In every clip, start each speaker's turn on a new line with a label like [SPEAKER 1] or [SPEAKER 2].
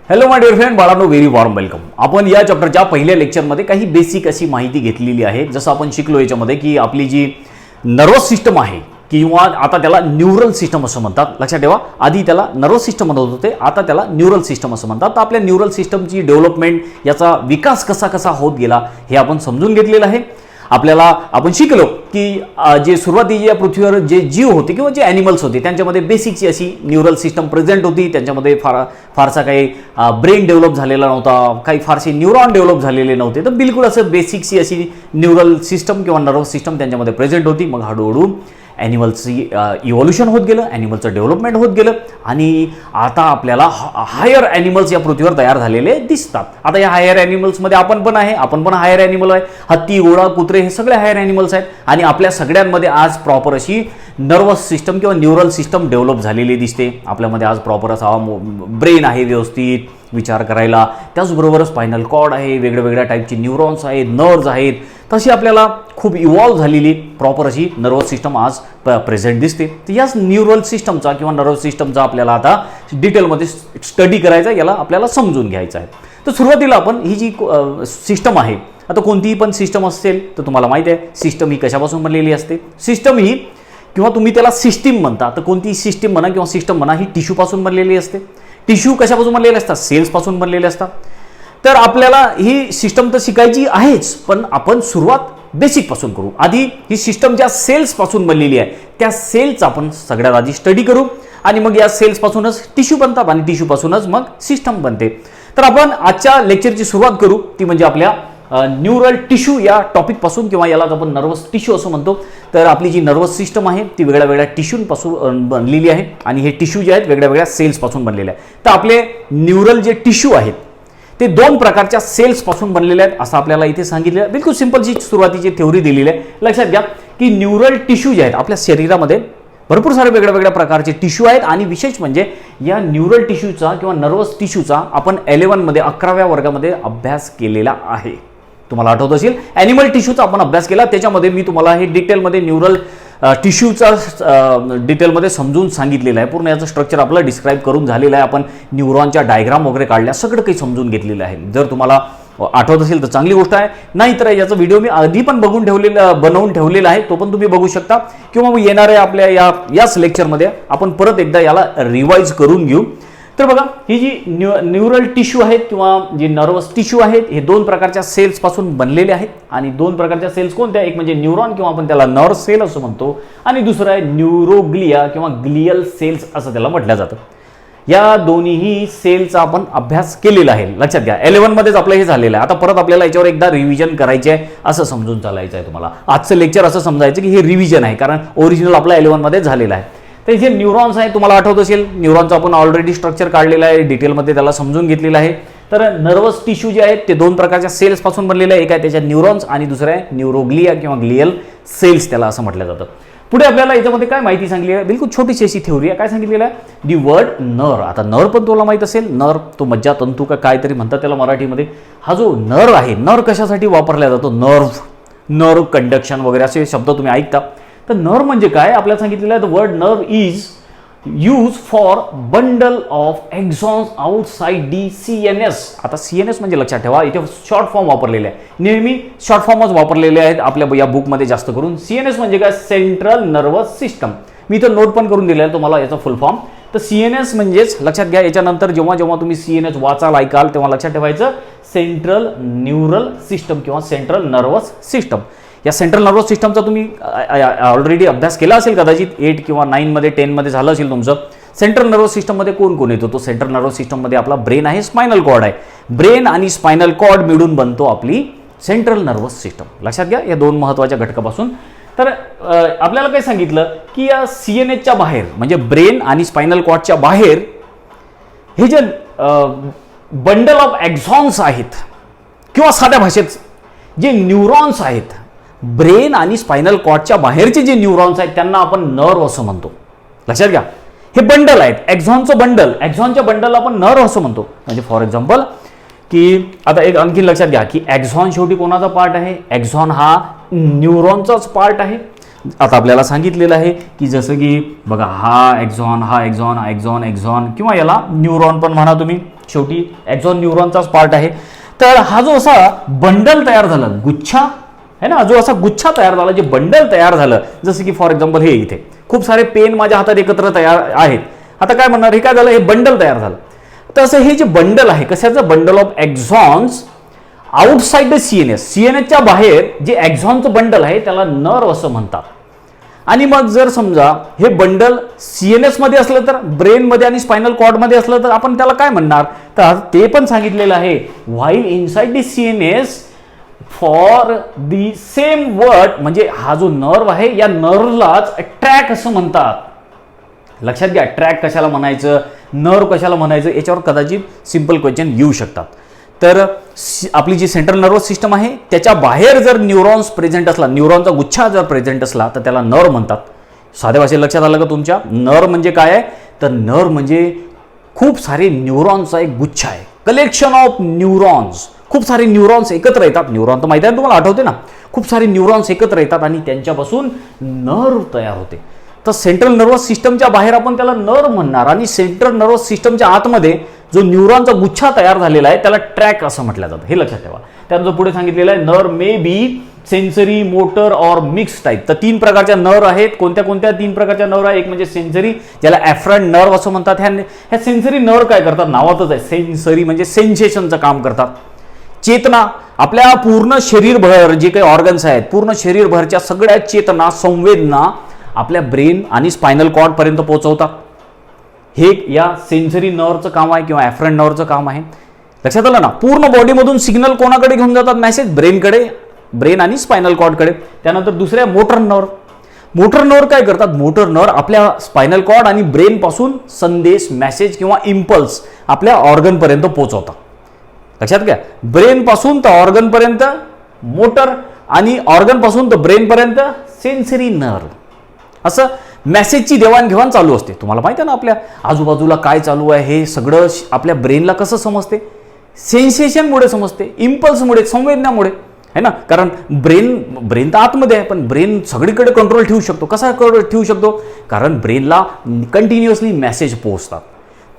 [SPEAKER 1] Hello my dear friend, बाळांनो, very warm welcome. आपण या चॅप्टरच्या पहिल्या लेक्चरमध्ये काही बेसिक अशी माहिती घेतलेली आहे. जसं आपण शिकलो याच्यामध्ये की आपली जी नर्वस सिस्टम आहे किंवा आता त्याला न्यूरल सिस्टम असं म्हणतात. लक्षात ठेवा, आधी त्याला नर्वस सिस्टम म्हणत होते, आता त्याला न्यूरल सिस्टम असं म्हणतात. तर आपल्या न्यूरल सिस्टमची डेव्हलपमेंट, याचा विकास कसा कसा होत गेला हे आपण समजून घेतलेलं आहे. आपण शिकलो की जे सुरुवातीच्या पृथ्वीवर जे जीव होते किंवा जे ॲनिमल्स होते त्यांच्यामध्ये बेसिकची अशी न्यूरल सिस्टम प्रेझेंट होती. त्यांच्यामध्ये फारसा काही ब्रेन डेव्हलप झालेला नव्हता, काही फारसे न्यूरॉन डेव्हलप झालेले नव्हते. तर बिलकुल असं बेसिकची अशी न्यूरल सिस्टम किंवा नर्वस सिस्टम त्यांच्यामध्ये प्रेझेंट होती. मग हळूहळू ॲनिमल्सची इव्हॉल्युशन होत गेलं, ॲनिमलचं डेव्हलपमेंट होत गेलं आणि आता आपल्याला हायर ॲनिमल्स या पृथ्वीवर तयार झालेले दिसतात. आता या हायर ॲनिमल्समध्ये आपण पण हायर ॲनिमल आहे. हत्ती, घोडा, कुत्रे हे सगळे हायर ॲनिमल्स आहेत आणि आपल्या सगळ्यांमध्ये आज प्रॉपर अशी नर्वस सिस्टम किंवा न्यूरल सिस्टम डेव्हलप झालेली दिसते. आपल्यामध्ये आज प्रॉपर असा ब्रेन आहे, व्यवस्थित विचार करायला. त्याचबरोबर स्पायनल कॉर्ड आहे, वेगळ्या टाईपची न्यूरॉन्स आहेत, नर्व्ज आहेत. तशी आपल्याला खूप इव्हॉल्व्ह झालेली प्रॉपर अशी नर्वस सिस्टम आज प्रेझेंट दिसते. तर याच न्यूरल सिस्टमचा किंवा नर्वस सिस्टमचा आपल्याला आता डिटेलमध्ये स्टडी करायचा, याला आपल्याला समजून घ्यायचं आहे. तर सुरुवातीला आपण ही जी सिस्टम आहे, आता कोणतीही पण सिस्टम असेल तर तुम्हाला माहिती आहे सिस्टम ही कशापासून बनलेली असते. सिस्टम ही किंवा तुम्ही त्याला सिस्टीम म्हणता, तर कोणतीही सिस्टीम म्हणा किंवा सिस्टम म्हणा ही टिश्यूपासून बनलेली असते. टिश्यू कशापासून बनलेले असतात? सेल्सपासून बनलेले असतात. तर आपल्याला ही सिस्टम तर शिकायची आहेच, पण आपण सुरुवात बेसिकपासून करू. आधी ही सिस्टम ज्या सेल्सपासून बनलेली आहे त्या सेल्सचा आपण सगळ्यात आधी स्टडी करू आणि मग या सेल्सपासूनच टिश्यू बनतात आणि टिश्यूपासूनच मग सिस्टम बनते. तर आपण आजच्या लेक्चरची सुरुवात करू ती म्हणजे आपल्या न्यूरल टिश्यू या टॉपिकपासून, किंवा याला आपण नर्वस टिश्यू असं म्हणतो. तर आपली जी नर्वस सिस्टम आहे ती वेगळ्या टिश्यूंपासून बनलेली आहे आणि हे टिश्यू जे आहेत वेगळ्या सेल्सपासून बनलेले आहेत. तर आपले न्यूरल जे टिश्यू आहेत ते दोन प्रकारच्या सेल्सपासून बनलेले आहेत असं आपल्याला इथे सांगितलं आहे. बिलकुल सिंपलची सुरुवातीची थेओरी दिलेली आहे. लक्षात घ्या की न्यूरल टिश्यू जे आहेत आपल्या शरीरामध्ये भरपूर सारे वेगळ्या प्रकारचे टिश्यू आहेत आणि विशेष म्हणजे या न्यूरल टिश्यूचा किंवा नर्वस टिश्यूचा आपण 11व्या वर्गामध्ये अभ्यास केलेला आहे. तुम्हाला आठवत असेल ॲनिमल टिश्यूचा आपण अभ्यास केला, त्याच्यामध्ये मी तुम्हाला हे डिटेलमध्ये न्यूरल टिश्यूचा डिटेलमध्ये समजून सांगितलेलं आहे. पूर्ण याचं स्ट्रक्चर आपलं डिस्क्राईब करून झालेलं आहे. आपण न्यूरॉनच्या डायग्राम वगैरे काढल्या, सगळं काही समजून घेतलेलं आहे. जर तुम्हाला आठवत असेल तर चांगली गोष्ट आहे, नाही तर याचा व्हिडिओ मी आधी पण बनवून ठेवलेला आहे, तो पण तुम्ही बघू शकता. किंवा मग येणाऱ्या आपल्या याच लेक्चरमध्ये आपण परत एकदा याला रिवाइज करून घेऊ. तर बघा, ही जी न्यूरल टिश्यू आहेत किंवा जे नर्वस टिश्यू आहेत हे दोन प्रकारच्या सेल्सपासून बनलेले आहेत. आणि दोन प्रकारच्या सेल्स कोणत्या? एक म्हणजे न्यूरॉन किंवा आपण त्याला नर्व सेल असं म्हणतो आणि दुसरं आहे न्यूरोग्लिया किंवा ग्लियल सेल्स असं त्याला म्हटलं जातं. या दोन्ही सेलचा आपण अभ्यास केलेला आहे. लक्षात घ्या 11मध्येच आपलं हे झालेलं आहे. आता परत आपल्याला याच्यावर एकदा रिव्हिजन करायचे आहे असं समजून चालायचं आहे. तुम्हाला आजचं लेक्चर असं समजायचं की हे रिव्हिजन आहे, कारण ओरिजिनल आपलं 11मध्ये झालेलं आहे. तर जे न्यूरॉन्स आहे तुम्हाला आठवत असेल, न्यूरॉनचं आपण ऑलरेडी स्ट्रक्चर काढलेलं आहे, डिटेलमध्ये त्याला समजून घेतलेलं आहे. तर नर्वस टिश्यू जे आहेत ते दोन प्रकारच्या सेल्सपासून बनलेले आहे. एक आहे त्याच्या न्यूरॉन्स आणि दुसरं आहे न्यूरोग्लिया किंवा ग्लियल सेल्स त्याला असं म्हटलं जातं. पुढे आपल्याला याच्यामध्ये काय माहिती सांगली आहे? बिलकुल छोटीशी अशी थेओरी आहे. काय सांगितलेलं आहे? The word nerve. आता नर्व पण तुला माहित असेल, नर्व तो मज्जातंतू का काहीतरी म्हणतात त्याला मराठीमध्ये. हा जो नर्व आहे, नर्व कशासाठी वापरला जातो? नर्व कंडक्शन वगैरे असे शब्द तुम्ही ऐकता. तर नर्व म्हणजे काय आपल्याला सांगितलेलं आहे? The word nerve is use for bundle of axons outside the CNS. आता CNS म्हणजे लक्षात ठेवा इथे शॉर्ट फॉर्म वापरलेले आहे, नेहमी शॉर्ट फॉर्मच वापरलेले आहेत आपल्या या बुकमध्ये जास्त करून. CNS म्हणजे काय? Central nervous system. मी इथं नोट पण करून दिलेला आहे तुम्हाला याचा फुल फॉर्म. तर CNS म्हणजेच लक्षात घ्या, याच्यानंतर जेव्हा तुम्ही CNS वाचाल ऐकाल तेव्हा लक्षात ठेवायचं सेंट्रल न्यूरल सिस्टम किंवा सेंट्रल नर्वस सिस्टम. या सेंट्रल नर्वस सिस्टमचा तुम्ही ऑलरेडी अभ्यास केला असेल कदाचित 8 किंवा 9मध्ये 10मध्ये झालं असेल तुमचं. सेंट्रल नर्वस सिस्टममध्ये कोण येतो? तो सेंट्रल नर्वस सिस्टममध्ये आपला ब्रेन आहे, स्पायनल कॉर्ड आहे. ब्रेन आणि स्पायनल कॉर्ड मिळून बनतो आपली सेंट्रल नर्वस सिस्टम. लक्षात घ्या या दोन महत्त्वाच्या घटकापासून. तर आपल्याला काय सांगितलं की या CNSच्या बाहेर म्हणजे ब्रेन आणि स्पायनल कॉर्डच्या बाहेर हे जे बंडल ऑफ एक्झॉन्स आहेत किंवा साध्या भाषेत जे न्यूरॉन्स आहेत, ब्रेन आणि स्पायनल कॉर्डच्या बाहेरचे जे न्यूरॉन्स आहेत त्यांना आपण नर्व असं म्हणतो. लक्षात घ्या हे बंडल आहेत, एक्झॉनचं बंडल, एक्झॉनच्या बंडलला आपण नर्व असं म्हणतो. म्हणजे फॉर एक्झाम्पल की आता एक आणखी लक्षात घ्या की एक्झॉन शेवटी कोणाचा पार्ट आहे? एक्झॉन हा न्यूरॉनचाच पार्ट आहे. आता आपल्याला सांगितलेलं आहे की जसं की बघा हा एक्झॉन किंवा याला न्यूरॉन पण म्हणा तुम्ही. शेवटी एक्झॉन न्यूरॉनचाच पार्ट आहे. तर हा जो असा बंडल तयार झाला, गुच्छा है ना, जो असा गुच्छा तयार झाला, जे बंडल तयार झालं, जसं की फॉर एक्झाम्पल हे इथे खूप सारे पेन माझ्या हातात एकत्र तयार आहेत. आता काय म्हणणार, हे काय झालं, हे बंडल तयार झालं. तसं हे जे बंडल आहे, कशाचं bundle of axons outside the CNS, सीएनएसच्या बाहेर जे एक्झॉनचं बंडल आहे त्याला नर्व असं म्हणतात. आणि मग जर समजा हे बंडल सीएनएस मध्ये असलं तर, ब्रेन मध्ये आणि स्पायनल कॉर्ड मध्ये असलं तर आपण त्याला काय म्हणणार, तर ते पण सांगितलेलं आहे. While inside the CNS for the same word, म्हणजे हा जो नर्व आहे या नर्वलाच ट्रॅक असं म्हणतात. लक्षात घ्या, ट्रॅक कशाला म्हणायचं, नर्व कशाला म्हणायचं, याच्यावर कदाचित सिंपल क्वेश्चन येऊ शकतात. तर आपली जी सेंट्रल नर्वस सिस्टम आहे त्याच्या बाहेर जर न्यूरॉन्स प्रेझेंट असला, न्यूरॉनचा गुच्छा जर प्रेझेंट असला तर त्याला नर्व म्हणतात. साध्या भाषेत लक्षात आलं का तुमच्या, नर्व म्हणजे काय आहे, तर नर्व म्हणजे खूप सारे न्यूरॉन्सचा एक गुच्छा आहे, कलेक्शन ऑफ न्यूरॉन्स. खूप सारे न्यूरॉन्स एकत्र येतात, न्यूरॉन तर माहिती आहे तुम्हाला, आठवते ना, खूप सारे न्यूरॉन्स एकत्र येतात आणि त्यांच्यापासून नर्व तयार होते. तर सेंट्रल नर्वस सिस्टमच्या बाहेर आपण त्याला नर्व म्हणणार, आणि सेंट्रल नर्वस सिस्टमच्या आतमध्ये जो न्यूरॉनचा गुच्छा तयार झालेला आहे त्याला ट्रॅक असं म्हटलं जातं. हे लक्षात ठेवा. त्यानंतर पुढे सांगितलेलं आहे nerve may be sensory, motor और मिक्स टाईप. तर 3 प्रकारच्या नर्व आहेत. कोणत्या कोणत्या 3 प्रकारच्या नर्व आहे, एक म्हणजे सेन्सरी, ज्याला ॲफ्रंट नर्व असं म्हणतात. ह्या सेन्सरी नर्व काय करतात, नावातच आहे सेन्सरी, म्हणजे सेन्सेशनचं काम करतात. चेतना, आपल्या पूर्ण शरीरभर जे काही ऑर्गन्स आहेत, पूर्ण शरीरभरच्या सगळ्या चेतना, संवेदना आपल्या ब्रेन आणि स्पायनल कॉर्ड पर्यंत पोहोचवतात. हे या सेन्सरी नर्वचं काम आहे किंवा ॲफ्रंट नर्वचं काम आहे. लक्षात आलं ना. पूर्ण बॉडीमधून सिग्नल कोणाकडे घेऊन जातात मेसेज, ब्रेनकडे, ब्रेन आणि स्पायनल कॉर्डकडे. त्यानंतर दुसऱ्या मोटर नर्व. मोटर नर्व काय करतात, मोटर नर्व आपल्या स्पायनल कॉर्ड आणि ब्रेन पासून संदेश, मेसेज किंवा इम्पल्स आपल्या ऑर्गन पर्यंत पोहोचवतात. लक्षात घ्या, ब्रेन पासून तर ऑर्गन पर्यंत मोटर, आणि ऑर्गन पासून तर ब्रेन पर्यंत सेन्सरी नर्व. असं मेसेजची देवाणघेवाण चालू असते. तुम्हाला माहिती आहे ना, आपल्या आजूबाजूला काय चालू आहे हे सगळं आपल्या ब्रेनला कसं समजते, सेन्सेशनमुळे समजते, इम्पल्समुळे, संवेदनामुळे, है ना. कारण ब्रेन तर आतमध्ये आहे, पण ब्रेन सगळीकडे कंट्रोल ठेवू शकतो. कसा ठेवू शकतो, कारण ब्रेनला कंटिन्युअसली मेसेज पोहोचतात.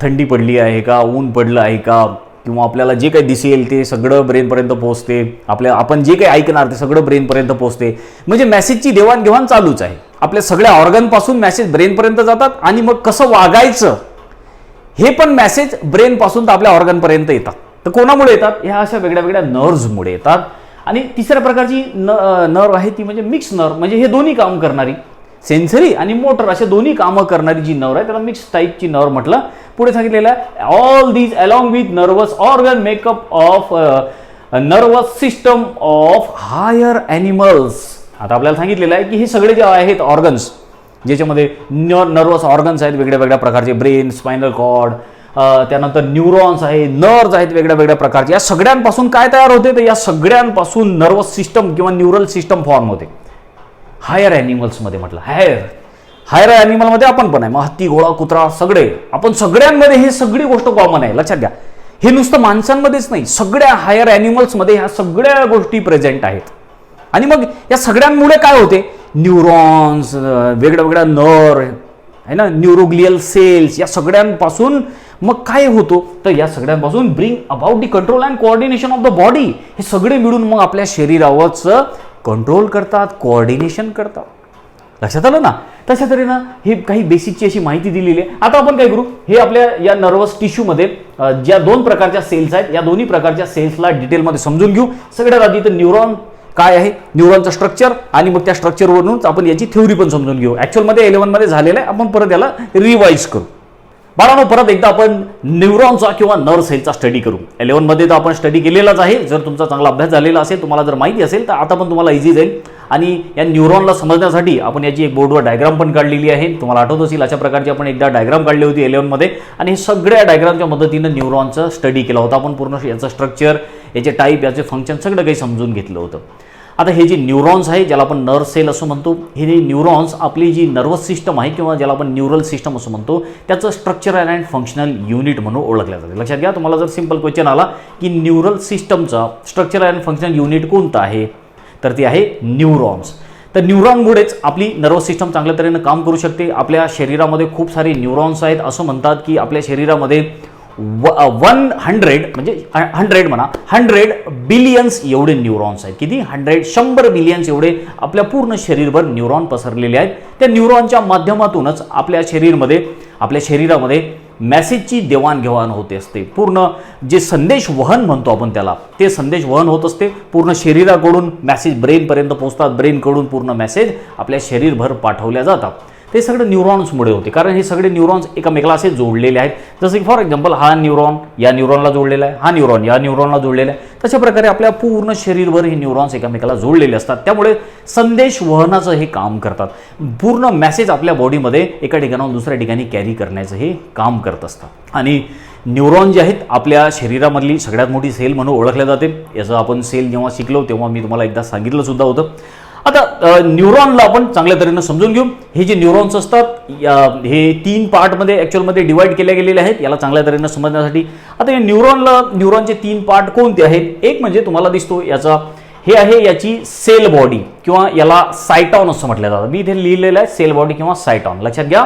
[SPEAKER 1] थंडी पडली आहे का, ऊन पडलं आहे का, किंवा आपल्याला जे काही दिसेल ते सगळं ब्रेनपर्यंत पोहोचते. आपण जे काही ऐकणार ते सगळं ब्रेनपर्यंत पोहोचते. म्हणजे मेसेजची देवाणघेवाण चालूच आहे. आपल्या सगळ्या ऑर्गनपासून मेसेज ब्रेनपर्यंत जातात, आणि मग कसं वागायचं हे पण मेसेज ब्रेनपासून तर आपल्या ऑर्गनपर्यंत येतात. तर कोणामुळे येतात, ह्या अशा वेगळ्या वेगळ्या नर्व्समुळे येतात. आणि तिसऱ्या प्रकारची नर्व आहे ती म्हणजे मिक्स नर्व, म्हणजे हे दोन्ही काम करणारी, सेन्सरी आणि मोटर अशा दोन्ही कामं करणारी जी नर्व आहे त्याला मिक्स टाईपची नर्व म्हटलं. पुढे सांगितलेलं आहे all these along with nervous organ makeup of nervous system of higher animals. आता आपल्याला सांगितलेलं आहे की हे सगळे जे आहेत ऑर्गन्स, ज्याच्यामध्ये नर्वस ऑर्गन्स आहेत वेगळ्या वेगळ्या प्रकारचे, ब्रेन, स्पायनल कॉर्ड, त्यानंतर न्यूरॉन्स आहे, नर्व्स आहेत वेगळ्या वेगळ्या प्रकारचे. या सगळ्यांपासून काय तयार होते, तर या सगळ्यांपासून नर्वस सिस्टम किंवा न्यूरल सिस्टम फॉर्म होते. हायर ॲनिमल्समध्ये म्हटलं, हायर ॲनिमलमध्ये आपण पण आहे. मग हत्ती, घोडा, कुत्रा सगळे, आपण सगळ्यांमध्ये हे सगळी गोष्ट कॉमन आहे. लक्षात घ्या, हे नुसतं माणसांमध्येच नाही, सगळ्या हायर ॲनिमल्समध्ये ह्या सगळ्या गोष्टी प्रेझेंट आहेत. आणि मग या सगळ्यांमुळे काय होते, न्यूरॉन्स, वेगळ्या वेगळ्या नर्व आहे ना, न्यूरोग्लियल सेल्स, या सगळ्यांपासून मग काय होतो, तर या सगळ्यांपासून bring about the control and coordination of the body. हे सगळे मिळून मग आपल्या शरीरावरचं कंट्रोल करतात, कोऑर्डिनेशन करतात. लक्षात आलं ना. तशा तऱ्हेनं हे काही बेसिकची अशी माहिती दिलेली आहे. आता आपण काय करू, हे आपल्या या नर्वस टिश्यूमध्ये ज्या 2 प्रकारच्या सेल्स आहेत, या दोन्ही प्रकारच्या सेल्सला डिटेलमध्ये समजून घेऊ. सगळ्यात आधी तर न्यूरॉन काय आहे, न्यूरॉनचं स्ट्रक्चर, आणि मग त्या स्ट्रक्चरवरूनच आपण याची थ्योरी पण समजून घेऊ. ॲक्च्युअलमध्ये 11 मध्ये झालेलं आहे, आपण परत याला रिवाईज करू. बाळांनो, परत एकदा आपण न्यूरॉनचा किंवा नर्व सेलचा स्टडी करू. 11 मध्ये तर आपण स्टडी केलेलाच आहे. जर तुमचा चांगला अभ्यास झालेला असेल, तुम्हाला जर माहिती असेल, तर आता पण तुम्हाला इझी जाईल. आणि या न्यूरॉनला समजण्यासाठी आपण याची एक बोर्डवर डायग्राम पण काढलेली आहे. तुम्हाला आठवत असेल, अशा प्रकारची आपण एकदा डायग्राम काढली होती 11 मध्ये, आणि हे सगळ्या डायग्रामच्या मदतीनं न्यूरॉनचं स्टडी केला होता आपण. पूर्ण याचं स्ट्रक्चर, याचे टाईप, याचे फंक्शन सगळं काही समजून घेतलं होतं. आता हे जे न्यूरॉन्स आहे, ज्याला आपण नर्व सेल असं म्हणतो, हे न्यूरॉन्स आपली जी नर्वस सिस्टम आहे किंवा ज्याला आपण न्यूरल सिस्टम असं म्हणतो, त्याचं स्ट्रक्चरल अँड फंक्शनल युनिट म्हणून ओळखलं जाते. लक्षात घ्या, तुम्हाला जर सिंपल क्वेश्चन आला की न्यूरल सिस्टमचा स्ट्रक्चरल अँड फंक्शनल युनिट कोणतं आहे, तर ते आहे न्यूरॉन्स. तर न्यूरॉनमुळेच आपली नर्वस सिस्टम चांगल्या तऱ्हेनं काम करू शकते. आपल्या शरीरामध्ये खूप सारे न्यूरॉन्स आहेत. असं म्हणतात की आपल्या शरीरामध्ये 100 म्हणजे 100 म्हणा 100 बिलियन्स एवढे न्यूरॉन्स आहेत. किती 100 बिलियन्स एवढे आपल्या पूर्ण शरीरभर न्यूरॉन पसरलेले आहेत. त्या न्यूरॉनच्या माध्यमातूनच आपल्या शरीरामध्ये मेसेजची देवाणघेवाण होते असते. पूर्ण जे संदेश वहन म्हणतो आपण त्याला, ते संदेश वहन होत असते. पूर्ण शरीराकडून मेसेज ब्रेनपर्यंत पोहोचतात, ब्रेनकडून पूर्ण मेसेज आपल्या शरीरभर पाठवल्या जातात. ते सगळं न्यूरॉन्समुळे होते, कारण हे सगळे न्यूरॉन्स एकमेकाला असे जोडलेले आहेत. जसं की फॉर एक्झाम्पल हा न्यूरॉन या न्यूरॉनला जोडलेला आहे, हा न्यूरॉन या न्यूरॉनला जोडलेला आहे. तशा प्रकारे आपल्या पूर्ण शरीरभर हे न्यूरॉन्स एकमेकाला जोडलेले असतात. त्यामुळे संदेश वहनाचं हे काम करतात. पूर्ण मेसेज आपल्या बॉडीमध्ये एका ठिकाणाहून दुसऱ्या ठिकाणी कॅरी करण्याचं हे काम करत असतात. आणि न्यूरॉन जे आहेत आपल्या शरीरामधली सगळ्यात मोठी सेल म्हणून ओळखल्या जाते. याचं आपण सेल जेव्हा शिकलो तेव्हा मी तुम्हाला एकदा सांगितलं सुद्धा होतं. आता न्यूरॉनला आपण चांगल्या तऱ्हेनं समजून घेऊ. हे जे न्यूरॉन्स असतात हे 3 पार्टमध्ये ॲक्च्युअलमध्ये डिवाइड केले गेलेले आहेत याला चांगल्या तऱ्हेनं समजण्यासाठी. आता या न्यूरॉनचे 3 पार्ट कोणते आहेत? एक म्हणजे तुम्हाला दिसतो याचा हे आहे याची सेल बॉडी किंवा याला सायटॉन असं म्हटलं जातं. मी इथे लिहिलेलं आहे सेल बॉडी किंवा सायटॉन. लक्षात घ्या,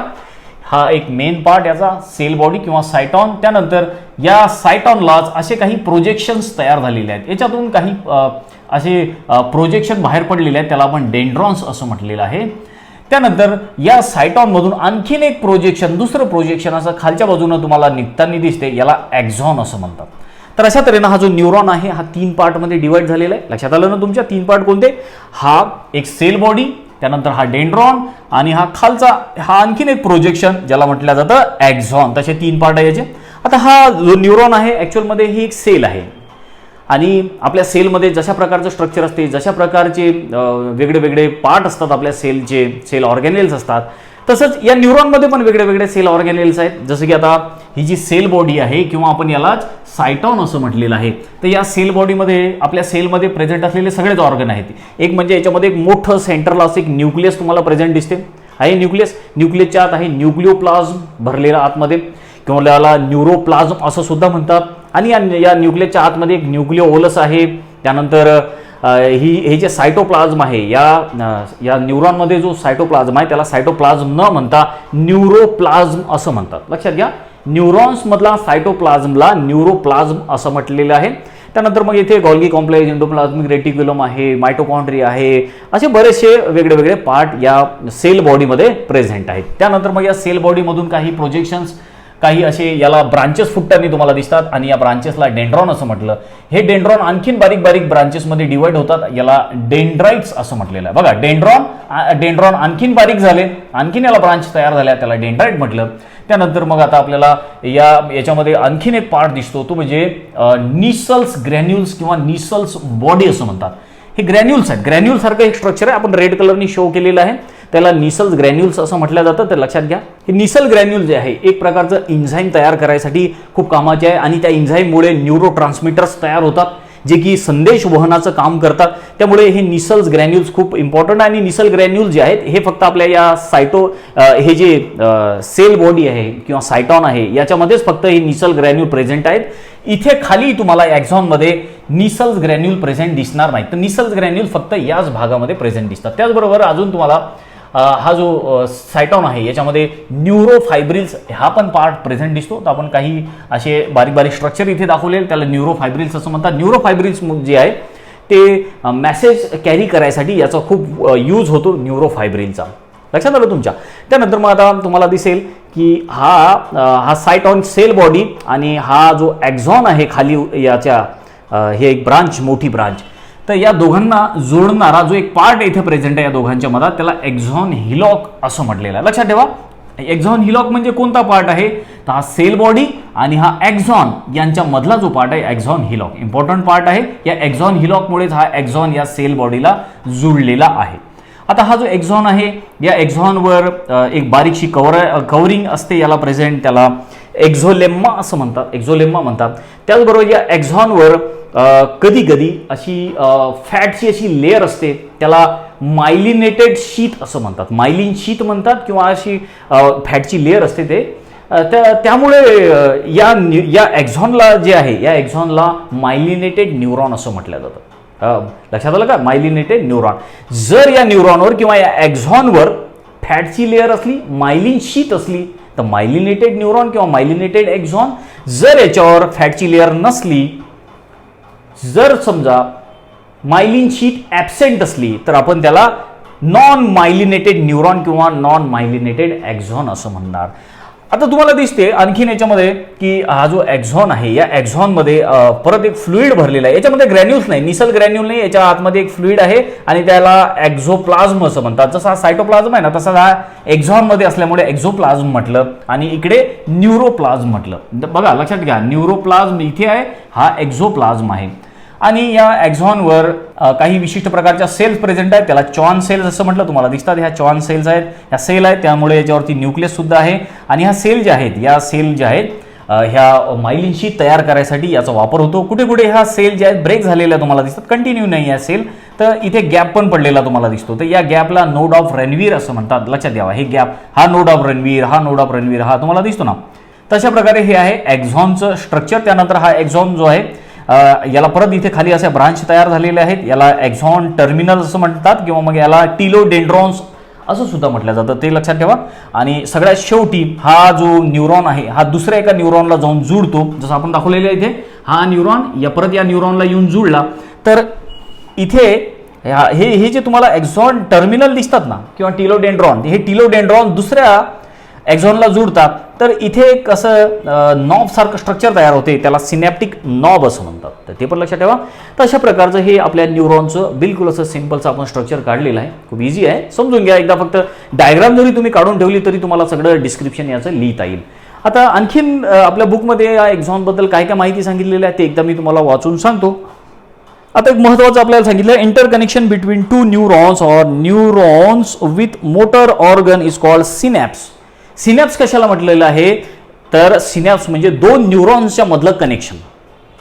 [SPEAKER 1] हा एक मेन पार्ट याचा सेल बॉडी किंवा सायटॉन. त्यानंतर या सायटॉनलाच असे काही प्रोजेक्शन्स तयार झालेले आहेत. याच्यातून काही असे प्रोजेक्शन बाहेर पडलेले आहेत, त्याला आपण डेंड्रॉन्स असं म्हटलेलं आहे. त्यानंतर या सायटॉनमधून आणखीन एक प्रोजेक्शन, दुसरं प्रोजेक्शन असं खालच्या बाजूनं तुम्हाला निघताना दिसते, याला ॲक्झॉन असं म्हणतात. तर अशा तऱ्हेनं हा जो न्यूरॉन आहे हा 3 पार्टमध्ये डिवाइड झालेला आहे. लक्षात आलं ना तुमच्या? 3 पार्ट कोणते? हा एक सेल बॉडी, त्यानंतर हा डेंड्रॉन आणि हा खालचा हा आणखीन एक प्रोजेक्शन ज्याला म्हटलं जातं ॲक्झॉन. तसे 3 पार्ट आहे याचे. आता हा जो न्यूरॉन आहे ॲक्च्युअलमध्ये ही एक सेल आहे आणि आपल्या सेलमध्ये जशा प्रकारचं स्ट्रक्चर असते, जशा प्रकारचे वेगळे वेगळे पार्ट असतात आपल्या सेलचे, सेल ऑर्गॅनेल्स असतात, तसंच या न्यूरॉनमध्ये पण वेगळे वेगळे सेल ऑर्गॅनेल्स आहेत. जसं की आता ही जी सेल बॉडी आहे किंवा आपण यालाच सायटॉन असं म्हटलेलं आहे. तर या सेल बॉडीमध्ये आपल्या सेलमध्ये प्रेझेंट असलेले सगळेच ऑर्गन आहेत. एक म्हणजे याच्यामध्ये एक मोठं सेंटरला असं एक न्यूक्लियस तुम्हाला प्रेझेंट दिसते आहे. न्यूक्लियसच्या आत आहे न्यूक्लिओप्लाझ्म भरलेला आतमध्ये, किंवा त्याला न्यूरोप्लाझ्म असं सुद्धा म्हणतात. आणि या न्यूक्लियसच्या आतमध्ये एक न्यूक्लिओलस आहे. त्यानंतर हे जे सायटोप्लाझ्म आहे या न्यूरॉनमध्ये जो सायटोप्लाझ्म आहे त्याला सायटोप्लाझ्म न म्हणता न्यूरोप्लाझ्म असं म्हणतात. लक्षात घ्या, न्यूरॉन्समधला सायटोप्लाझमला न्यूरोप्लाझ्म असं म्हटलेलं आहे. त्यानंतर मग इथे गॉल्गी कॉम्प्लेक्स, एंडोप्लाझमिक रेटिक्युलम आहे, मायटोकॉन्ड्रिया आहे, असे बरेचसे वेगळे वेगळे पार्ट या सेल बॉडीमध्ये प्रेझेंट आहेत. त्यानंतर मग या सेल बॉडीमधून काही प्रोजेक्शन्स, काही असे याला ब्रांचेस फुटताना तुम्हाला दिसतात आणि या ब्रांचेसला डेंड्रॉन असं म्हटलं. हे डेंड्रॉन आणखीन बारीक बारीक ब्रांचेसमध्ये डिवाइड होतात, याला डेंड्राइट्स असं म्हटलेलं आहे. बघा, डेंड्रॉन आणखीन बारीक झाले, आणखीन याला ब्रांच तयार झाल्या, त्याला डेंड्राइट म्हटलं. त्यानंतर मग आता आपल्याला याच्यामध्ये आणखीन एक पार्ट दिसतो, तो म्हणजे निसल्स ग्रॅन्युल्स किंवा निसल्स बॉडी असं म्हणतात. हे ग्रॅन्युल्स आहेत, ग्रॅन्युल सारखं एक स्ट्रक्चर आहे, आपण रेड कलरनी शो केलेलं आहे, त्याला निसल्स ग्रॅन्युल्स असं म्हटलं जातं. तर लक्षात घ्या, हे निसल ग्रॅन्युल जे आहे एक प्रकारचं एन्झाईम तयार करायसाठी खूप कामाचे आहे आणि त्या एन्झाईममुळे न्यूरो ट्रान्समिटर्स तयार होतात जे की संदेश वहनाचं काम करतात. त्यामुळे हे निसल्स ग्रॅन्युल्स खूप इम्पॉर्टंट आहे. आणि निसल ग्रॅन्युल जे आहेत हे फक्त आपल्या या हे जे सेल बॉडी आहे किंवा सायटॉन आहे याच्यामध्येच फक्त हे निसल ग्रॅन्युल प्रेझेंट आहेत. इथे खाली तुम्हाला ॲक्झॉनमध्ये निसल्स ग्रॅन्युल प्रेझेंट दिसणार नाही. तर निसल्स ग्रॅन्युल फक्त याच भागामध्ये प्रेझेंट दिसतात. त्याचबरोबर अजून तुम्हाला हा जो सायटॉन आहे याच्यामध्ये न्यूरोफायब्रिल्स हा पण पार्ट प्रेझेंट दिसतो. तर आपण काही असे बारीक बारीक स्ट्रक्चर इथे दाखवले, त्याला न्यूरोफायब्रिल्स असं म्हणतात. न्यूरोफायब्रिल्स जे आहे ते मेसेज कॅरी करायसाठी याचा खूप यूज होतो न्यूरोफायब्रिलचा. लक्षात आलं तुमच्या? त्यानंतर मग आता तुम्हाला दिसेल की हा सायटॉन सेल बॉडी आणि हा जो ॲक्झॉन आहे खाली याच्या हे एक ब्रांच, मोठी ब्रांच, तर या दोघांना जोडणारा जो एक पार्ट इथे प्रेझेंट आहे या दोघांच्या मधात त्याला एक्झॉन हिलॉक असं म्हटलेलं आहे. लक्षात ठेवा, एक्झॉन हिलॉक म्हणजे कोणता पार्ट आहे? तर हा सेल बॉडी आणि हा एक्झॉन यांच्या मधला जो पार्ट आहे एक्झॉन हिलॉक इम्पॉर्टंट पार्ट आहे. या एक्झॉन हिलॉकमुळेच हा एक्झॉन या सेल बॉडीला जुळलेला आहे. आता हा जो एक्झॉन आहे या एक्झॉनवर एक बारीकशी कवरिंग असते याला प्रेझेंट, त्याला एक्झोलेम्मा असं म्हणतात, एक्झोलेम्मा म्हणतात. त्याचबरोबर या एक्झॉनवर कधी कधी अशी फॅटची अशी लेअर असते, त्याला मायलिनेटेड शीथ असं म्हणतात, मायलिन शीथ म्हणतात किंवा अशी फॅटची लेअर असते ते. त्यामुळे या एक्झॉनला जे आहे या एक्झॉनला मायलिनेटेड न्यूरॉन असं म्हटलं जातं. लक्षात आलं का? Myelinated neuron. जर या न्यूरॉनवर किंवा या एक्झॉनवर फॅटची लेअर असली, मायलिन शीथ असली, तर तर मायलिनेटेड न्यूरॉन किंवा मायलिनेटेड एक्झॉन, जर याच्यावर फॅटची लेअर नसली, जर समजा मायलिन शीट ॲबसेंट असली, तर आपण त्याला नॉन मायलिनेटेड न्यूरॉन किंवा नॉन मायलिनेटेड एक्झॉन असं म्हणणार. आता तुम्हाला दिसते आणखीन याच्यामध्ये की हा जो एक्झॉन आहे, या एक्झॉनमध्ये परत एक फ्लुइड भरलेला आहे. याच्यामध्ये ग्रॅन्युल्स नाही, निसल ग्रॅन्युल नाही, याच्या आतमध्ये एक फ्लुइड आहे आणि त्याला एक्झोप्लाझ्म असं म्हणतात. जसा हा सायटोप्लाझ्म आहे ना, तसा हा एक्झॉनमध्ये असल्यामुळे एक्झोप्लाझ्म म्हटलं आणि इकडे न्यूरोप्लाझ्म म्हटलं. बघा लक्षात घ्या, न्यूरोप्लाझ्म इथे आहे, हा एक्झोप्लाझ्म आहे. आणि या एक्झॉनवर काही विशिष्ट प्रकारच्या सेल्स प्रेझेंट आहेत, त्याला चॉन सेल्स असं म्हटलं. तुम्हाला दिसतात ह्या चॉन सेल्स आहेत, ह्या सेल आहेत, त्यामुळे याच्यावरती न्यूक्लियस सुद्धा आहे. आणि ह्या सेल ज्या आहेत, या सेल ज्या आहेत ह्या मायलिन शीट तयार करायसाठी याचा वापर होतो. कुठे कुठे ह्या सेल ज्या आहेत ब्रेक झालेल्या तुम्हाला दिसतात, कंटिन्यू नाही या सेल, तर इथे गॅप पण पडलेला तुम्हाला दिसतो. तर या गॅपला नोड ऑफ रणवीर असं म्हणतात. लक्षात द्यावा, हे गॅप, हा नोड ऑफ रणवीर, हा नोड ऑफ रणवीर, हा तुम्हाला दिसतो ना. तशा प्रकारे हे आहे एक्झॉनचं स्ट्रक्चर. त्यानंतर हा एक्झॉन जो आहे याला परत इथे खाली असे ब्रांच तयार झालेले आहेत, याला एक्झॉन टर्मिनल असं म्हणतात किंवा मग याला टिलोडेंड्रॉन्स असं सुद्धा म्हटलं जातं, ते लक्षात ठेवा. आणि सगळ्यात शेवटी हा जो न्यूरॉन आहे हा दुसऱ्या एका न्यूरॉनला जाऊन जुळतो, जसं आपण दाखवलेलं आहे इथे. हा न्यूरॉन या परत या न्यूरॉनला येऊन जुळला, तर इथे हे जे तुम्हाला एक्झॉन टर्मिनल दिसतात ना किंवा टिलोडेंड्रॉन, हे टिलोडेंड्रॉन दुसऱ्या एक्झॉनला जुळतात, तर इथे एक असं नॉब सारखं स्ट्रक्चर तयार होते, त्याला सिनॅप्टिक नॉब असं म्हणतात. तर ते पण लक्षात ठेवा. तर अशा प्रकारचं हे आपल्या न्यूरॉनचं बिलकुल असं सिम्पलचं आपण स्ट्रक्चर काढलेलं आहे. खूप इझी आहे, समजून घ्या एकदा. फक्त डायग्राम जरी तुम्ही काढून ठेवली तरी तुम्हाला सगळं डिस्क्रिप्शन याचं लिहिता येईल. आता आणखीन आपल्या बुकमध्ये या एक्झॉनबद्दल काय काय माहिती सांगितलेली आहे ते एकदा मी तुम्हाला वाचून सांगतो. आता एक महत्त्वाचं आपल्याला सांगितलं, interconnection between two neurons or neurons with motor organ is called synapse. Synapse कशाला म्हटलेलं आहे, तर सिनॅप्स म्हणजे दोन न्यूरॉन्सच्या मधलं कनेक्शन.